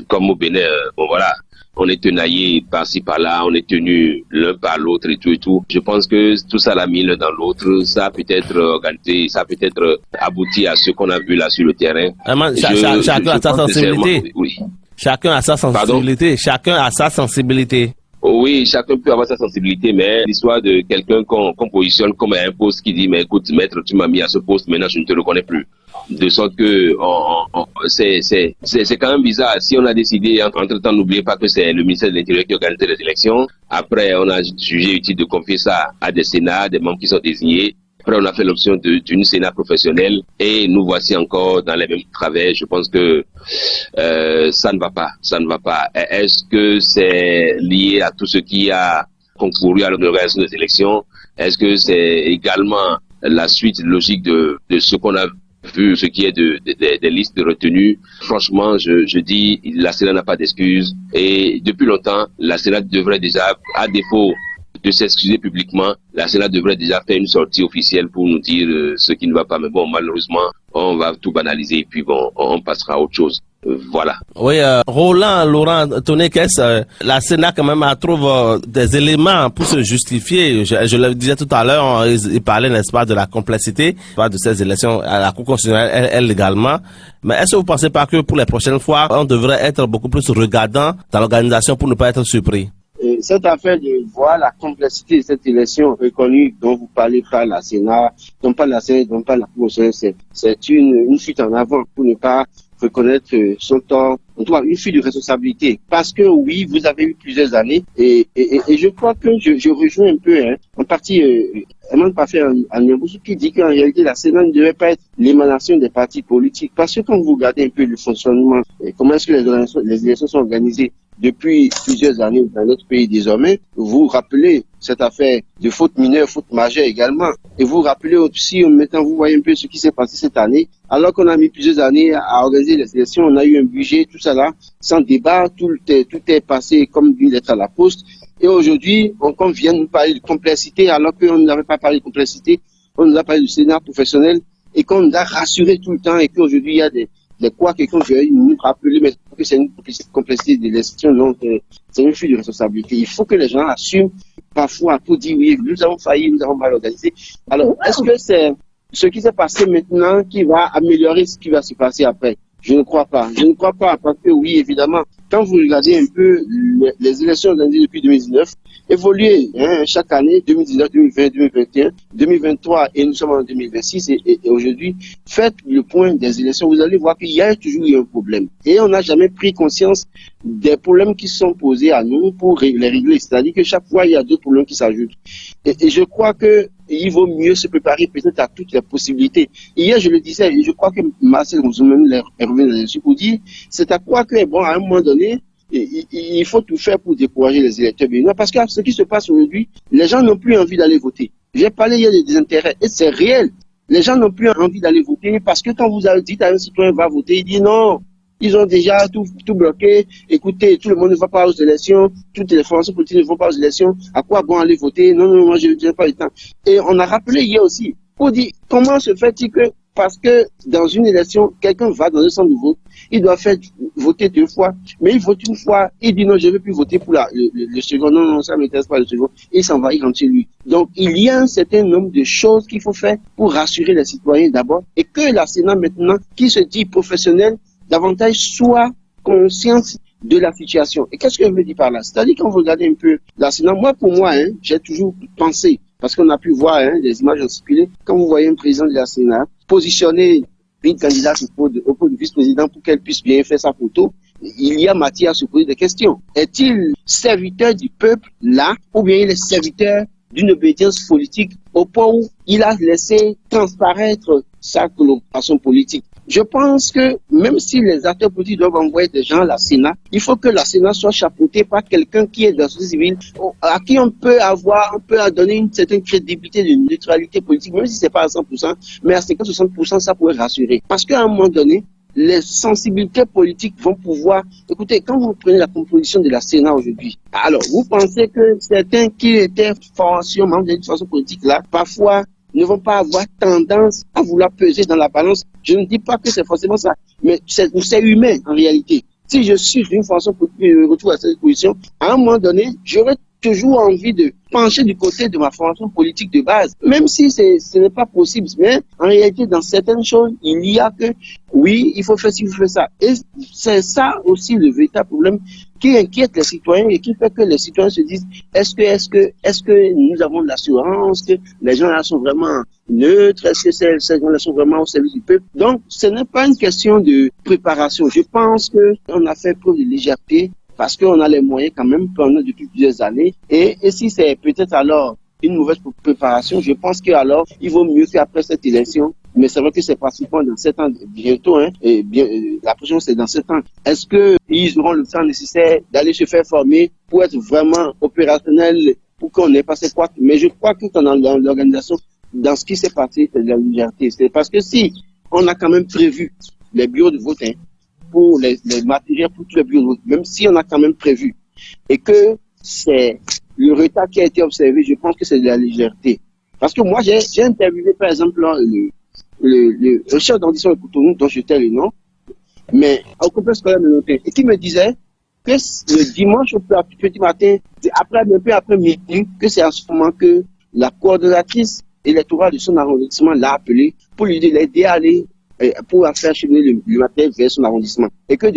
comme au Bénin, bon voilà, on est tenaillé par-ci par-là, on est tenu l'un par l'autre et tout. Je pense que tout ça l'a mis l'un dans l'autre, ça a peut-être organisé, ça a peut-être abouti à ce qu'on a vu là sur le terrain.
Chacun a sa sensibilité.
Oui.
Chacun a sa sensibilité. Pardon? Chacun a sa sensibilité.
Oui, chacun peut avoir sa sensibilité, mais l'histoire de quelqu'un qu'on positionne comme un poste qui dit, mais écoute, maître, tu m'as mis à ce poste, maintenant je ne te reconnais plus. De sorte que c'est quand même bizarre. Si on a décidé, entre-temps, n'oubliez pas que c'est le ministère de l'Intérieur qui organise les élections. Après, on a jugé utile de confier ça à des sénats, des membres qui sont désignés. Après, on a fait l'option d'une Sénat professionnelle et nous voici encore dans les mêmes travers. Je pense que ça ne va pas. Ça ne va pas. Est-ce que c'est lié à tout ce qui a concouru à l'organisation des élections? Est-ce que c'est également la suite logique de ce qu'on a vu, ce qui est des listes de retenues? Franchement, je dis, la Sénat n'a pas d'excuses. Et depuis longtemps, la Sénat devrait déjà, à défaut de s'excuser publiquement, la Sénat devrait déjà faire une sortie officielle pour nous dire ce qui ne va pas. Mais bon, malheureusement, on va tout banaliser et puis bon, on passera à autre chose. Voilà.
Oui, Roland Laurent Tonekes, la Sénat quand même trouve des éléments pour se justifier. Je le disais tout à l'heure, il parlait, n'est-ce pas, de la complexité de ces élections à la Cour constitutionnelle, elle également. Mais est-ce que vous ne pensez pas que pour les prochaines fois, on devrait être beaucoup plus regardant dans l'organisation pour ne pas être surpris?
Cette affaire de voir la complexité de cette élection reconnue dont vous parlez par la Sénat, dont par la Sénat, dont par la Cour constitutionnelle, c'est une fuite en avant pour ne pas reconnaître son tort, en tout cas une fuite de responsabilité. Parce que oui, vous avez eu plusieurs années et je crois que je rejoins un peu, en partie, Emmanuel Parfait Anyamboussou qui dit qu'en réalité la Sénat ne devait pas être l'émanation des partis politiques. Parce que quand vous regardez un peu le fonctionnement, comment est-ce que les élections sont organisées depuis plusieurs années dans notre pays désormais, vous vous rappelez cette affaire de faute mineure, faute majeure également. Et vous vous rappelez aussi, maintenant vous voyez un peu ce qui s'est passé cette année, alors qu'on a mis plusieurs années à organiser les élections, on a eu un budget, tout ça là, sans débat, tout est passé comme une lettre à la poste. Et aujourd'hui, on vient nous parler de complexité, alors qu'on n'avait pas parlé de complexité, on nous a parlé du Sénat professionnel, et qu'on nous a rassuré tout le temps, et qu'aujourd'hui il y a des quoi quelqu'un veuille nous rappeler mais que c'est une complexité de l'élection, donc c'est une fuite de responsabilité. Il faut que les gens assument parfois pour dire oui, nous avons failli, nous avons mal organisé. Alors, est-ce que c'est ce qui s'est passé maintenant qui va améliorer ce qui va se passer après? Je ne crois pas. Je ne crois pas parce que oui, évidemment, quand vous regardez un peu les élections organisées depuis 2019, évoluer chaque année, 2019, 2020, 2021, 2023 et nous sommes en 2026 et aujourd'hui, faites le point des élections, vous allez voir qu'il y a toujours eu un problème. Et on n'a jamais pris conscience des problèmes qui sont posés à nous pour les régler. C'est-à-dire que chaque fois, il y a d'autres problèmes qui s'ajoutent. Et je crois que il vaut mieux se préparer peut-être à toutes les possibilités. Hier, je le disais, et je crois que Marcel Rousseau-Même est revenu là-dessus pour dire, c'est à quoi que, bon, à un moment donné, il faut tout faire pour décourager les électeurs béninois. Parce que ce qui se passe aujourd'hui, les gens n'ont plus envie d'aller voter. J'ai parlé hier des intérêts, et c'est réel. Les gens n'ont plus envie d'aller voter parce que quand vous dites à un citoyen va voter, il dit non. Ils ont déjà tout bloqué. Écoutez, tout le monde ne va pas aux élections. Toutes les formations politiques ne vont pas aux élections. À quoi bon aller voter? Non, moi, je n'ai pas le temps. Et on a rappelé hier aussi, pour dire, comment se fait-il que, parce que dans une élection, quelqu'un va dans un centre de vote, il doit faire voter 2 fois, mais il vote une fois, il dit non, je ne veux plus voter pour le second. Non, ça ne m'intéresse pas le second. Il s'en va, il rentre chez lui. Donc, il y a un certain nombre de choses qu'il faut faire pour rassurer les citoyens d'abord, et que la Sénat maintenant, qui se dit professionnelle, davantage soit consciente de la situation. Et qu'est-ce que je veux dire par là? C'est-à-dire quand vous regardez un peu la Sénat, pour moi, j'ai toujours pensé, parce qu'on a pu voir les images en circulé, quand vous voyez un président de la Sénat positionner une candidate au poste de vice-président pour qu'elle puisse bien faire sa photo, il y a matière à se poser des questions. Est-il serviteur du peuple là, ou bien il est serviteur d'une obédience politique au point où il a laissé transparaître sa coloration politique? Je pense que même si les acteurs politiques doivent envoyer des gens à la Sénat, il faut que la Sénat soit chapeautée par quelqu'un qui est dans la société civile, à qui on peut donner une certaine crédibilité de neutralité politique, même si c'est pas à 100%, mais à 50-60%, ça pourrait rassurer. Parce qu'à un moment donné, les sensibilités politiques vont pouvoir... Écoutez, quand vous prenez la composition de la Sénat aujourd'hui, alors vous pensez que certains qui étaient membres de cette formation politique là, parfois ne vont pas avoir tendance à vouloir peser dans la balance. Je ne dis pas que c'est forcément ça, mais c'est humain en réalité. Si je suis d'une façon pour me retrouver à cette position, à un moment donné, j'aurais toujours envie de pencher du côté de ma formation politique de base, même si ce n'est pas possible. Mais en réalité, dans certaines choses, il y a que, oui, il faut faire ci, il faut faire ça. Et c'est ça aussi le véritable problème qui inquiète les citoyens et qui fait que les citoyens se disent, est-ce que nous avons de l'assurance, que les gens là sont vraiment neutres, est-ce que ces gens là sont vraiment au service du peuple? Donc, ce n'est pas une question de préparation. Je pense qu'on a fait preuve de légèreté parce qu'on a les moyens quand même pendant depuis plusieurs années. Et si c'est peut-être alors une mauvaise préparation, je pense qu'alors, il vaut mieux qu'après cette élection, mais c'est vrai que c'est pratiquement dans 7 ans, bientôt, la prochaine c'est dans 7 ans. Est-ce qu'ils auront le temps nécessaire d'aller se faire former pour être vraiment opérationnel, pour qu'on n'ait pas ces quoi? Mais je crois que dans l'organisation, dans ce qui s'est passé, c'est de la légèreté. C'est parce que si on a quand même prévu les bureaux de vote, pour les matériels, pour tous les bureaux de vote, même si on a quand même prévu, et que c'est le retard qui a été observé, je pense que c'est de la légèreté. Parce que moi, j'ai interviewé, par exemple, le chef d'audition de Cotonou, dont je tais le nom, mais au complexe scolaire Ménotin, et qui me disait que le dimanche au petit matin, un peu après midi, que c'est à ce moment que la coordonnatrice électorale de son arrondissement l'a appelé pour lui l'aider à aller pour faire cheminer le matériel vers son arrondissement. Et que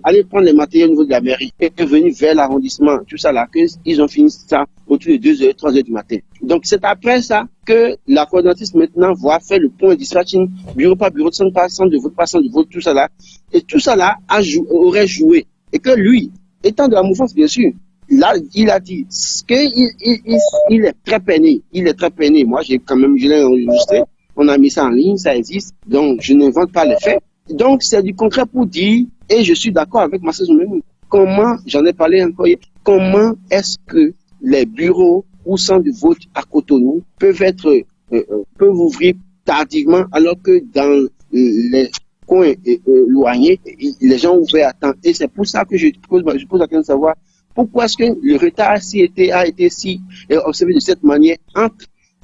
aller prendre les matériels au niveau de la mairie et venir vers l'arrondissement, tout ça là, qu'ils ont fini ça autour de 2h, 3h du matin. Donc c'est après ça que la coordonnatrice maintenant va faire le point de dispatching, bureau par bureau, centre par centre de vote, tout ça là. Et tout ça là aurait joué. Et que lui, étant de la mouvance bien sûr, là, il a dit qu'il est très peiné. Il est très peiné. Moi, je l'ai enregistré. On a mis ça en ligne, ça existe. Donc, je n'invente pas les faits. Donc, c'est du concret pour dire, et je suis d'accord avec Marcel Zoumenou, comment, j'en ai parlé encore hier, comment est-ce que les bureaux ou centres de vote à Cotonou peuvent ouvrir tardivement alors que dans les coins éloignés, les gens ouvraient à temps. Et c'est pour ça que je pose la question de savoir pourquoi est-ce que le retard a été si observé de cette manière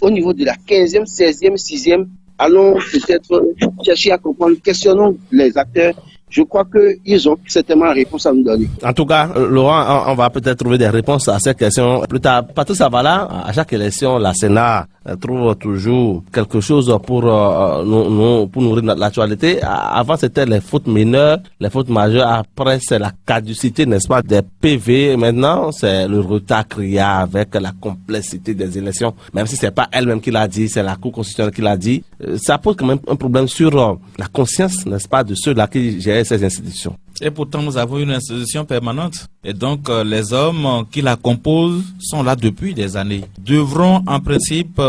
au niveau de la 15e, 16e, 6e. Allons peut-être chercher à comprendre, questionnons les acteurs. Je crois qu'ils ont certainement la réponse à nous donner.
En tout cas, Laurent, on va peut-être trouver des réponses à ces questions plus tard. Patrice Zavala, à chaque élection, la Sénat trouve toujours quelque chose pour nourrir l'actualité. Avant, c'était les fautes mineures, les fautes majeures. Après, c'est la caducité, n'est-ce pas, des PV. Maintenant, c'est le retard criard avec la complexité des élections. Même si c'est pas elle-même qui l'a dit, c'est la Cour constitutionnelle qui l'a dit. Ça pose quand même un problème sur la conscience, n'est-ce pas, de ceux-là qui gèrent ces institutions.
Et pourtant, nous avons une institution permanente. Et donc, les hommes qui la composent sont là depuis des années. Devront, en principe,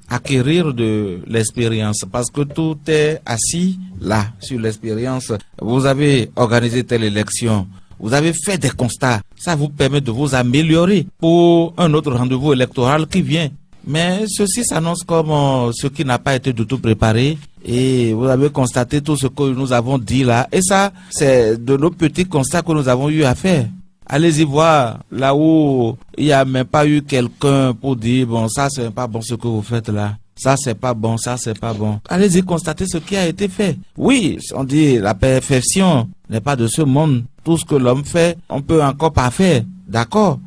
acquérir de l'expérience parce que tout est assis là, sur l'expérience. Vous avez organisé telle élection. Vous avez fait des constats. Ça vous permet de vous améliorer pour un autre rendez-vous électoral qui vient. Mais ceci s'annonce comme ce qui n'a pas été du tout préparé. Et vous avez constaté tout ce que nous avons dit là. Et ça, c'est de nos petits constats que nous avons eu à faire. Allez-y voir là où il n'y a même pas eu quelqu'un pour dire, bon, ça c'est pas bon ce que vous faites là. Ça c'est pas bon, ça c'est pas bon. Allez-y constater ce qui a été fait. Oui, on dit la perfection n'est pas de ce monde. Tout ce que l'homme fait, on peut encore pas faire. D'accord.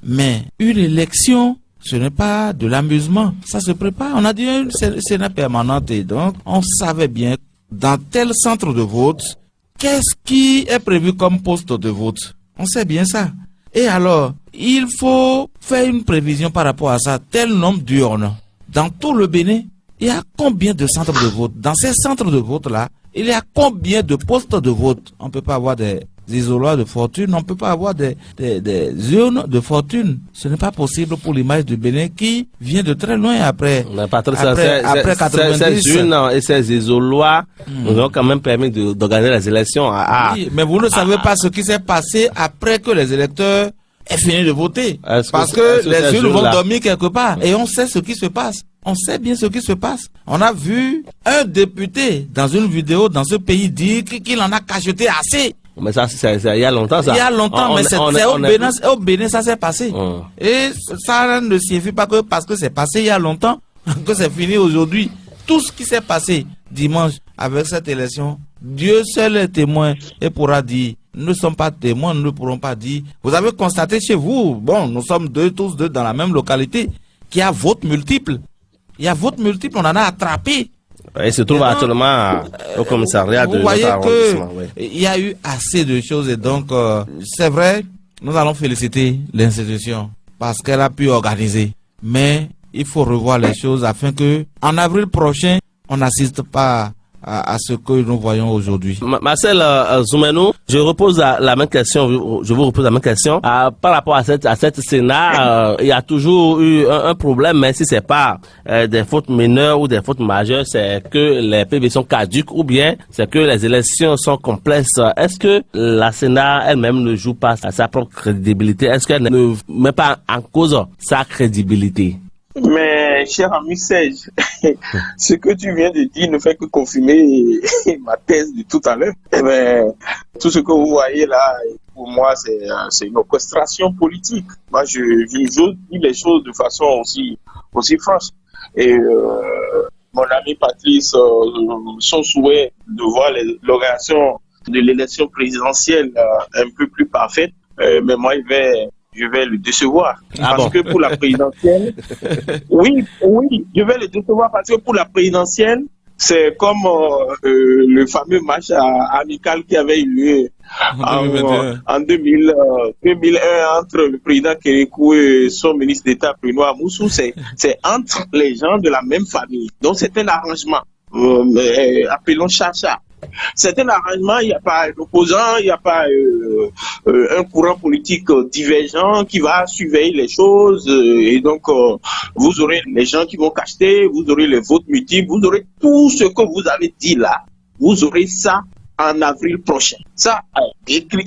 Mais une élection, ce n'est pas de l'amusement. Ça se prépare. On a dit une Sénat permanente et donc on savait bien dans tel centre de vote, qu'est-ce qui est prévu comme poste de vote. On sait bien ça. Et alors, il faut faire une prévision par rapport à ça. Tel nombre d'urnes. Dans tout le Bénin, il y a combien de centres de vote? Dans ces centres de vote-là, il y a combien de postes de vote? On ne peut pas avoir des isoloirs de fortune, on ne peut pas avoir des urnes de fortune. Ce n'est pas possible pour l'image du Bénin qui vient de très loin après.
Après 90. Ces urnes et ces isoloirs nous ont quand même permis d'organiser les élections.
Oui, mais vous ne savez pas ce qui s'est passé après que les électeurs aient fini de voter. Parce que les urnes vont dormir quelque part. Et on sait ce qui se passe. On sait bien ce qui se passe. On a vu un député dans une vidéo dans ce pays dire qu'il en a cacheté assez.
Mais ça, c'est il y a longtemps, ça.
Il y a longtemps, mais c'est au Bénin, ça s'est passé. Et ça ne signifie pas que parce que c'est passé il y a longtemps, que c'est fini aujourd'hui. Tout ce qui s'est passé dimanche avec cette élection, Dieu seul est témoin et pourra dire. Nous ne sommes pas témoins, nous ne pourrons pas dire. Vous avez constaté chez vous, bon, nous sommes tous deux dans la même localité, qu'il y a vote multiple. Il y a vote multiple, on en a attrapé.
Il se trouve actuellement au commissariat de notre arrondissement.
Vous voyez qu'il y a eu assez de choses et donc, c'est vrai, nous allons féliciter l'institution parce qu'elle a pu organiser. Mais il faut revoir les choses afin que, en avril prochain, on n'assiste pas à ce que nous voyons aujourd'hui.
Marcel Zoumenou, je vous repose la même question par rapport à cette Sénat. Il y a toujours eu un problème, mais si c'est pas des fautes mineures ou des fautes majeures, c'est que les PV sont caduques ou bien c'est que les élections sont complexes. Est-ce que la Sénat elle-même ne joue pas sa propre crédibilité? Est-ce qu'elle ne met pas en cause sa crédibilité?
Mais, cher ami Serge, ce que tu viens de dire ne fait que confirmer ma thèse de tout à l'heure. Tout ce que vous voyez là, pour moi, c'est une orchestration politique. Moi, je dis les choses de façon aussi franche. Et mon ami Patrice, son souhait de voir l'organisation de l'élection présidentielle un peu plus parfaite, mais moi, je vais le décevoir. Parce que pour la présidentielle, oui, je vais le décevoir parce que pour la présidentielle, c'est comme le fameux match amical qui avait eu lieu en 2001 entre le président Kérékou et son ministre d'État Bruno Amoussou. C'est entre les gens de la même famille. Donc c'est un arrangement. Appelons Chacha. C'est un arrangement, il n'y a pas d'opposant, il n'y a pas un courant politique divergent qui va surveiller les choses et donc vous aurez les gens qui vont cacheter, vous aurez les votes multiples, vous aurez tout ce que vous avez dit là, vous aurez ça en avril prochain. Ça,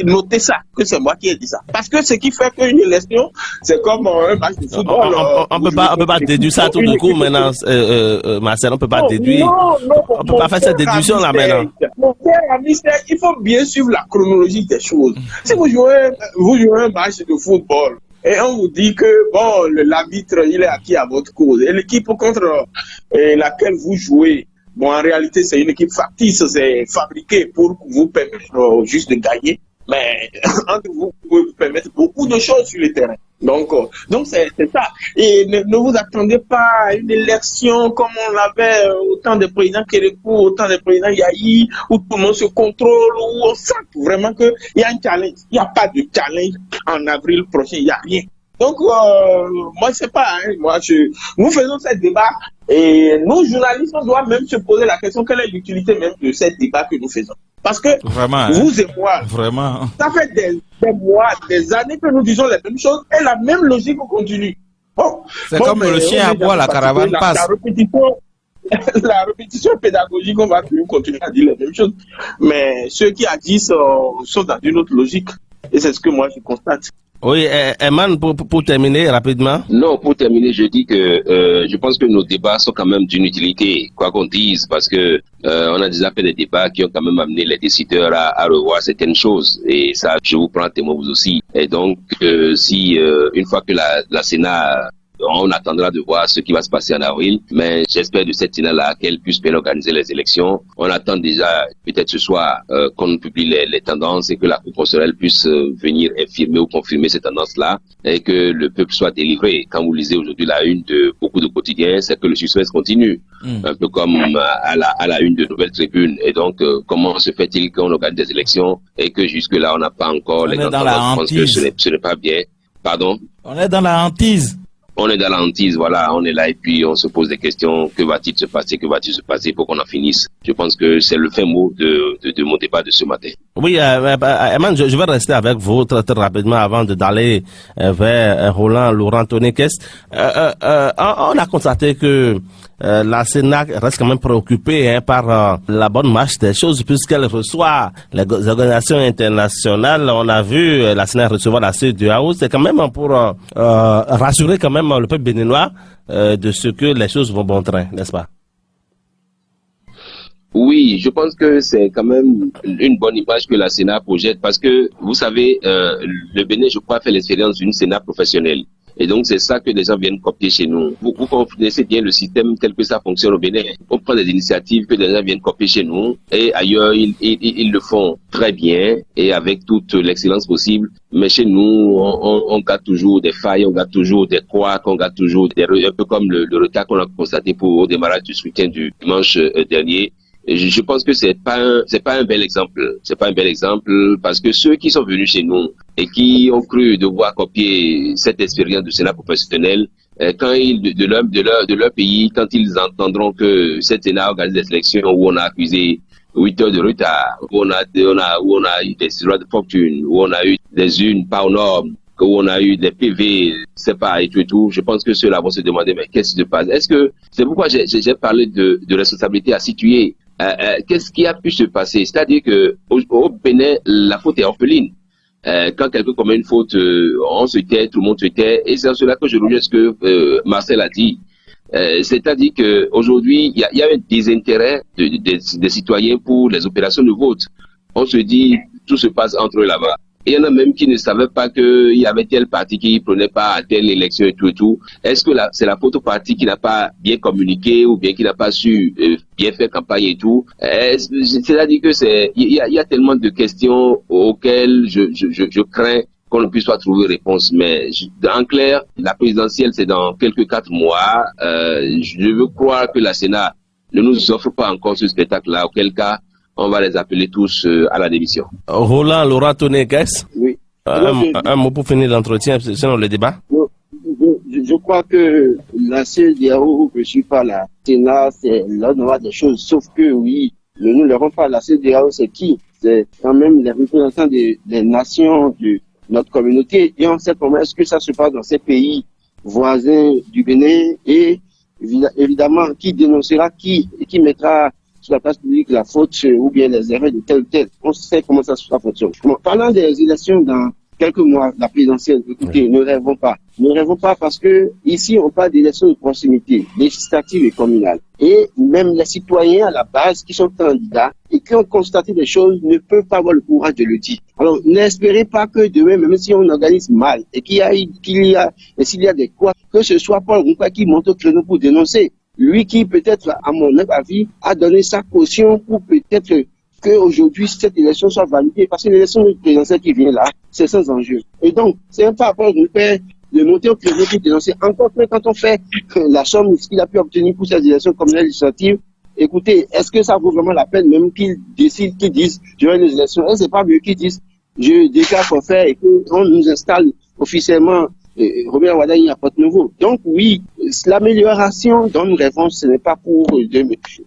notez ça, que c'est moi qui ai dit ça. Parce que ce qui fait qu'une élection, c'est comme un match de football.
On peut pas déduire ça tout de coup maintenant, Marcel, on peut pas déduire. On peut pas faire cette déduction là maintenant.
Mon cher ami, il faut bien suivre la chronologie des choses. Si vous jouez un match de football, et on vous dit que bon, l'arbitre, il est acquis à votre cause, et l'équipe contre laquelle vous jouez, bon, en réalité, c'est une équipe factice, c'est fabriqué pour vous permettre juste de gagner. Mais entre vous pouvez vous permettre beaucoup de choses sur le terrain. Donc c'est ça. Et ne vous attendez pas à une élection comme on l'avait au temps des présidents Kérékou, au temps des présidents Yahi, où tout le monde se contrôle, où on sent vraiment qu'il y a un challenge. Il n'y a pas de challenge en avril prochain, il n'y a rien. Donc, moi, je sais pas, nous faisons ce débat et nous, journalistes, on doit même se poser la question, quelle est l'utilité même de ce débat que nous faisons. Parce que
vraiment,
vous et moi, ça fait des mois, des années que nous disons les mêmes choses et la même logique continue. Bon,
c'est comme le chien aboie, la caravane passe.
La répétition pédagogique, on va toujours continuer à dire les mêmes choses. Mais ceux qui agissent sont dans une autre logique. Et c'est ce que moi je constate.
Oui, Eman, pour terminer rapidement.
Non, pour terminer, je dis que je pense que nos débats sont quand même d'une utilité, quoi qu'on dise, parce que on a déjà fait des débats qui ont quand même amené les décideurs à revoir certaines choses. Et ça, je vous prends témoin vous aussi. Et donc, si une fois que la Sénat, on attendra de voir ce qui va se passer en avril, mais j'espère de cette Sénat-là qu'elle puisse bien organiser les élections. On attend déjà, peut-être ce soir, qu'on publie les tendances et que la Cour constitutionnelle puisse venir infirmer ou confirmer ces tendances-là et que le peuple soit délivré. Quand vous lisez aujourd'hui la une de beaucoup de quotidiens, c'est que le suspense continue, un peu comme à la une de Nouvelles Tribunes. Et donc, comment se fait-il qu'on organise des élections et que jusque-là, on n'a pas encore les grandes tendances? Je pense que ce n'est pas bien. Pardon?
On est dans la hantise.
On est dans la hantise, voilà, on est là et puis on se pose des questions. Que va-t-il se passer pour qu'on en finisse? Je pense que c'est le fin mot de mon débat de ce matin.
Oui, Eman, je vais rester avec vous très rapidement avant d'aller vers Roland Laurent Tonekes. On a constaté que la Sénat reste quand même préoccupée par la bonne marche des choses puisqu'elle reçoit les organisations internationales. On a vu la Sénat recevoir la CEDEAO. C'est quand même pour rassurer quand même le peuple béninois de ce que les choses vont bon train, n'est-ce pas?
Oui, je pense que c'est quand même une bonne image que la Sénat projette parce que, vous savez, le Bénin, je crois, fait l'expérience d'une Sénat professionnelle. Et donc, c'est ça que les gens viennent copier chez nous. Vous connaissez bien le système tel que ça fonctionne au Bénin. On prend des initiatives que les gens viennent copier chez nous et ailleurs, ils le font très bien et avec toute l'excellence possible. Mais chez nous, on garde toujours des failles, on garde toujours des couacs, on garde toujours un peu comme le retard qu'on a constaté au démarrage du scrutin du dimanche dernier. Je pense que c'est pas un bel exemple. C'est pas un bel exemple parce que ceux qui sont venus chez nous et qui ont cru devoir copier cette expérience de Sénat professionnel, quand de leur pays, quand ils entendront que cette Sénat organise des élections où on a accusé 8 heures de retard, où on a eu des droits de fortune, où on a eu des unes pas aux normes, où on a eu des PV, c'est pas et tout, je pense que ceux-là vont se demander mais qu'est-ce qui se passe? Est-ce que c'est pourquoi j'ai parlé de responsabilité à situer? Qu'est-ce qui a pu se passer? C'est-à-dire que au Bénin, la faute est orpheline. Quand quelqu'un commet une faute, on se tait, tout le monde se tait, et c'est cela que je rejoins ce que Marcel a dit. C'est-à-dire que aujourd'hui, il y a un désintérêt des citoyens pour les opérations de vote. On se dit, tout se passe entre eux là-bas. Il y en a même qui ne savaient pas qu'il y avait tel parti qui prenait part à telle élection et tout et tout. Est-ce que c'est la faute au parti qui n'a pas bien communiqué ou bien qui n'a pas su bien faire campagne et tout? C'est-à-dire que il y a tellement de questions auxquelles je crains qu'on ne puisse pas trouver réponse. Mais en clair, la présidentielle, c'est dans quelques 4 mois. Je veux croire que la Sénat ne nous offre pas encore ce spectacle-là, auquel cas, on va les appeler tous à la démission.
Roland Laurent Tonné-Kess,
Oui.
un mot pour finir l'entretien, sinon le débat.
Je crois que la CEDEAO reçue par la Sénat, c'est l'ordre des choses. Sauf que oui, ne nous l'aurons pas. La CEDEAO, c'est qui? C'est quand même les représentants des nations de notre communauté. Et on sait comment est-ce que ça se passe dans ces pays voisins du Bénin. Et évidemment, qui dénoncera qui et qui mettra sur la place publique la faute ou bien les erreurs de tel ou tel. On sait comment ça fonctionne. Parlant des élections dans quelques mois, la présidentielle, écoutez, ne rêvons pas. Ne rêvons pas parce que ici, on parle d'élections de proximité, législatives et communales. Et même les citoyens à la base qui sont candidats et qui ont constaté des choses ne peuvent pas avoir le courage de le dire. Alors, n'espérez pas que demain, même si on organise mal et s'il y a des quoi, que ce soit Paul Rumpa qui monte au créneau pour dénoncer. Lui qui, peut-être, à mon avis, a donné sa caution pour peut-être qu'aujourd'hui, cette élection soit validée. Parce que l'élection présidentielle qui vient là, c'est sans enjeu. Et donc, c'est un pas à Paul Rumpa de monter au créneau pour dénoncer. Encore que quand on fait la somme de ce qu'il a pu obtenir pour cette élection communale législative, écoutez, est-ce que ça vaut vraiment la peine même qu'ils décident, qu'ils disent, je vais les élections? Et c'est pas mieux qu'ils disent, je déclare qu'on fait et qu'on nous installe officiellement Robert Wadaï apporte nouveau. Donc oui, l'amélioration dont nous rêvons, ce n'est pas pour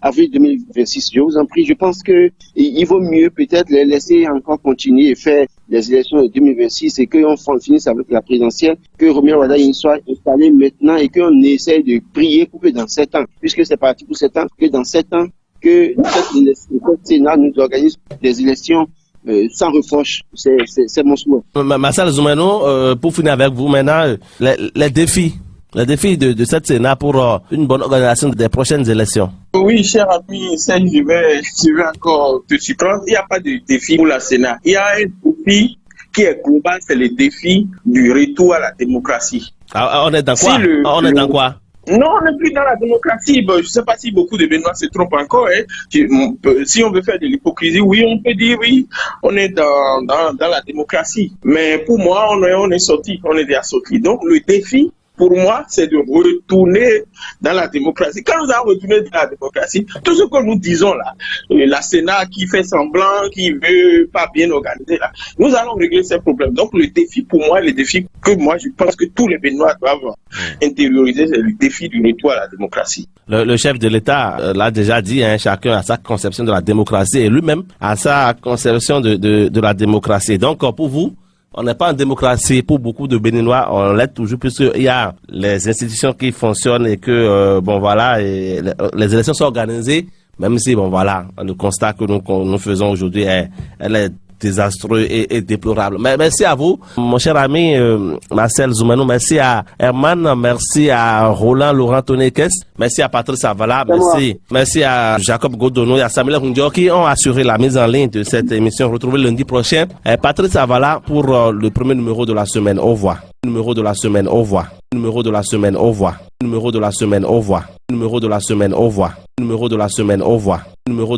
avril 2026. Je vous en prie, je pense que il vaut mieux peut-être les laisser encore continuer et faire les élections de 2026 et qu'on finisse avec la présidentielle, que Robert Wadaï soit installé maintenant et qu'on essaie de prier pour que dans 7 ans, puisque c'est parti pour 7 ans, que dans 7 ans, que le Sénat nous organise des élections sans reproche, c'est mon souhait.
Marcel Zoumeno, pour finir avec vous maintenant, les défis de cette Sénat pour une bonne organisation des prochaines élections.
Oui, cher ami, je vais encore te surprendre. Il n'y a pas de défi pour la Sénat. Il y a un défi qui est global, c'est le défi du retour à la démocratie.
On est dans quoi? Dans quoi?
Non, on n'est plus dans la démocratie. Bon, je ne sais pas si beaucoup de Béninois se trompent encore. Si on veut faire de l'hypocrisie, oui, on peut dire oui, on est dans la démocratie. Mais pour moi, on est sorti, on est déjà sorti. Donc le défi, pour moi, c'est de retourner dans la démocratie. Quand nous allons retourner dans la démocratie, tout ce que nous disons là, la Sénat qui fait semblant, qui veut pas bien organiser là, nous allons régler ces problèmes. Donc le défi pour moi, le défi que moi je pense que tous les Béninois doivent intérioriser, c'est le défi du retour à la démocratie.
Le chef de l'État l'a déjà dit, hein, chacun a sa conception de la démocratie et lui-même a sa conception de la démocratie. Donc pour vous, on n'est pas en démocratie. Pour beaucoup de Béninois, on l'est toujours puisqu'il y a les institutions qui fonctionnent et que, et les élections sont organisées, même si, le constat que nous faisons aujourd'hui, elle est désastreux et déplorable. Mais merci à vous, mon cher ami Marcel Zoumeno, merci à Herman, merci à Roland Laurent Tonné-Kess, merci à Patrice Avala, merci à Jacob Godono et à Samuel Hundio qui ont assuré la mise en ligne de cette émission. Retrouvez lundi prochain Patrice Avala pour le premier numéro de la semaine. Au revoir. Numéro de la semaine. Au revoir. Numéro de la semaine. Au revoir. Numéro de la semaine. Au revoir. Numéro de la semaine. Au revoir. Numéro de la semaine. Au revoir. Numéro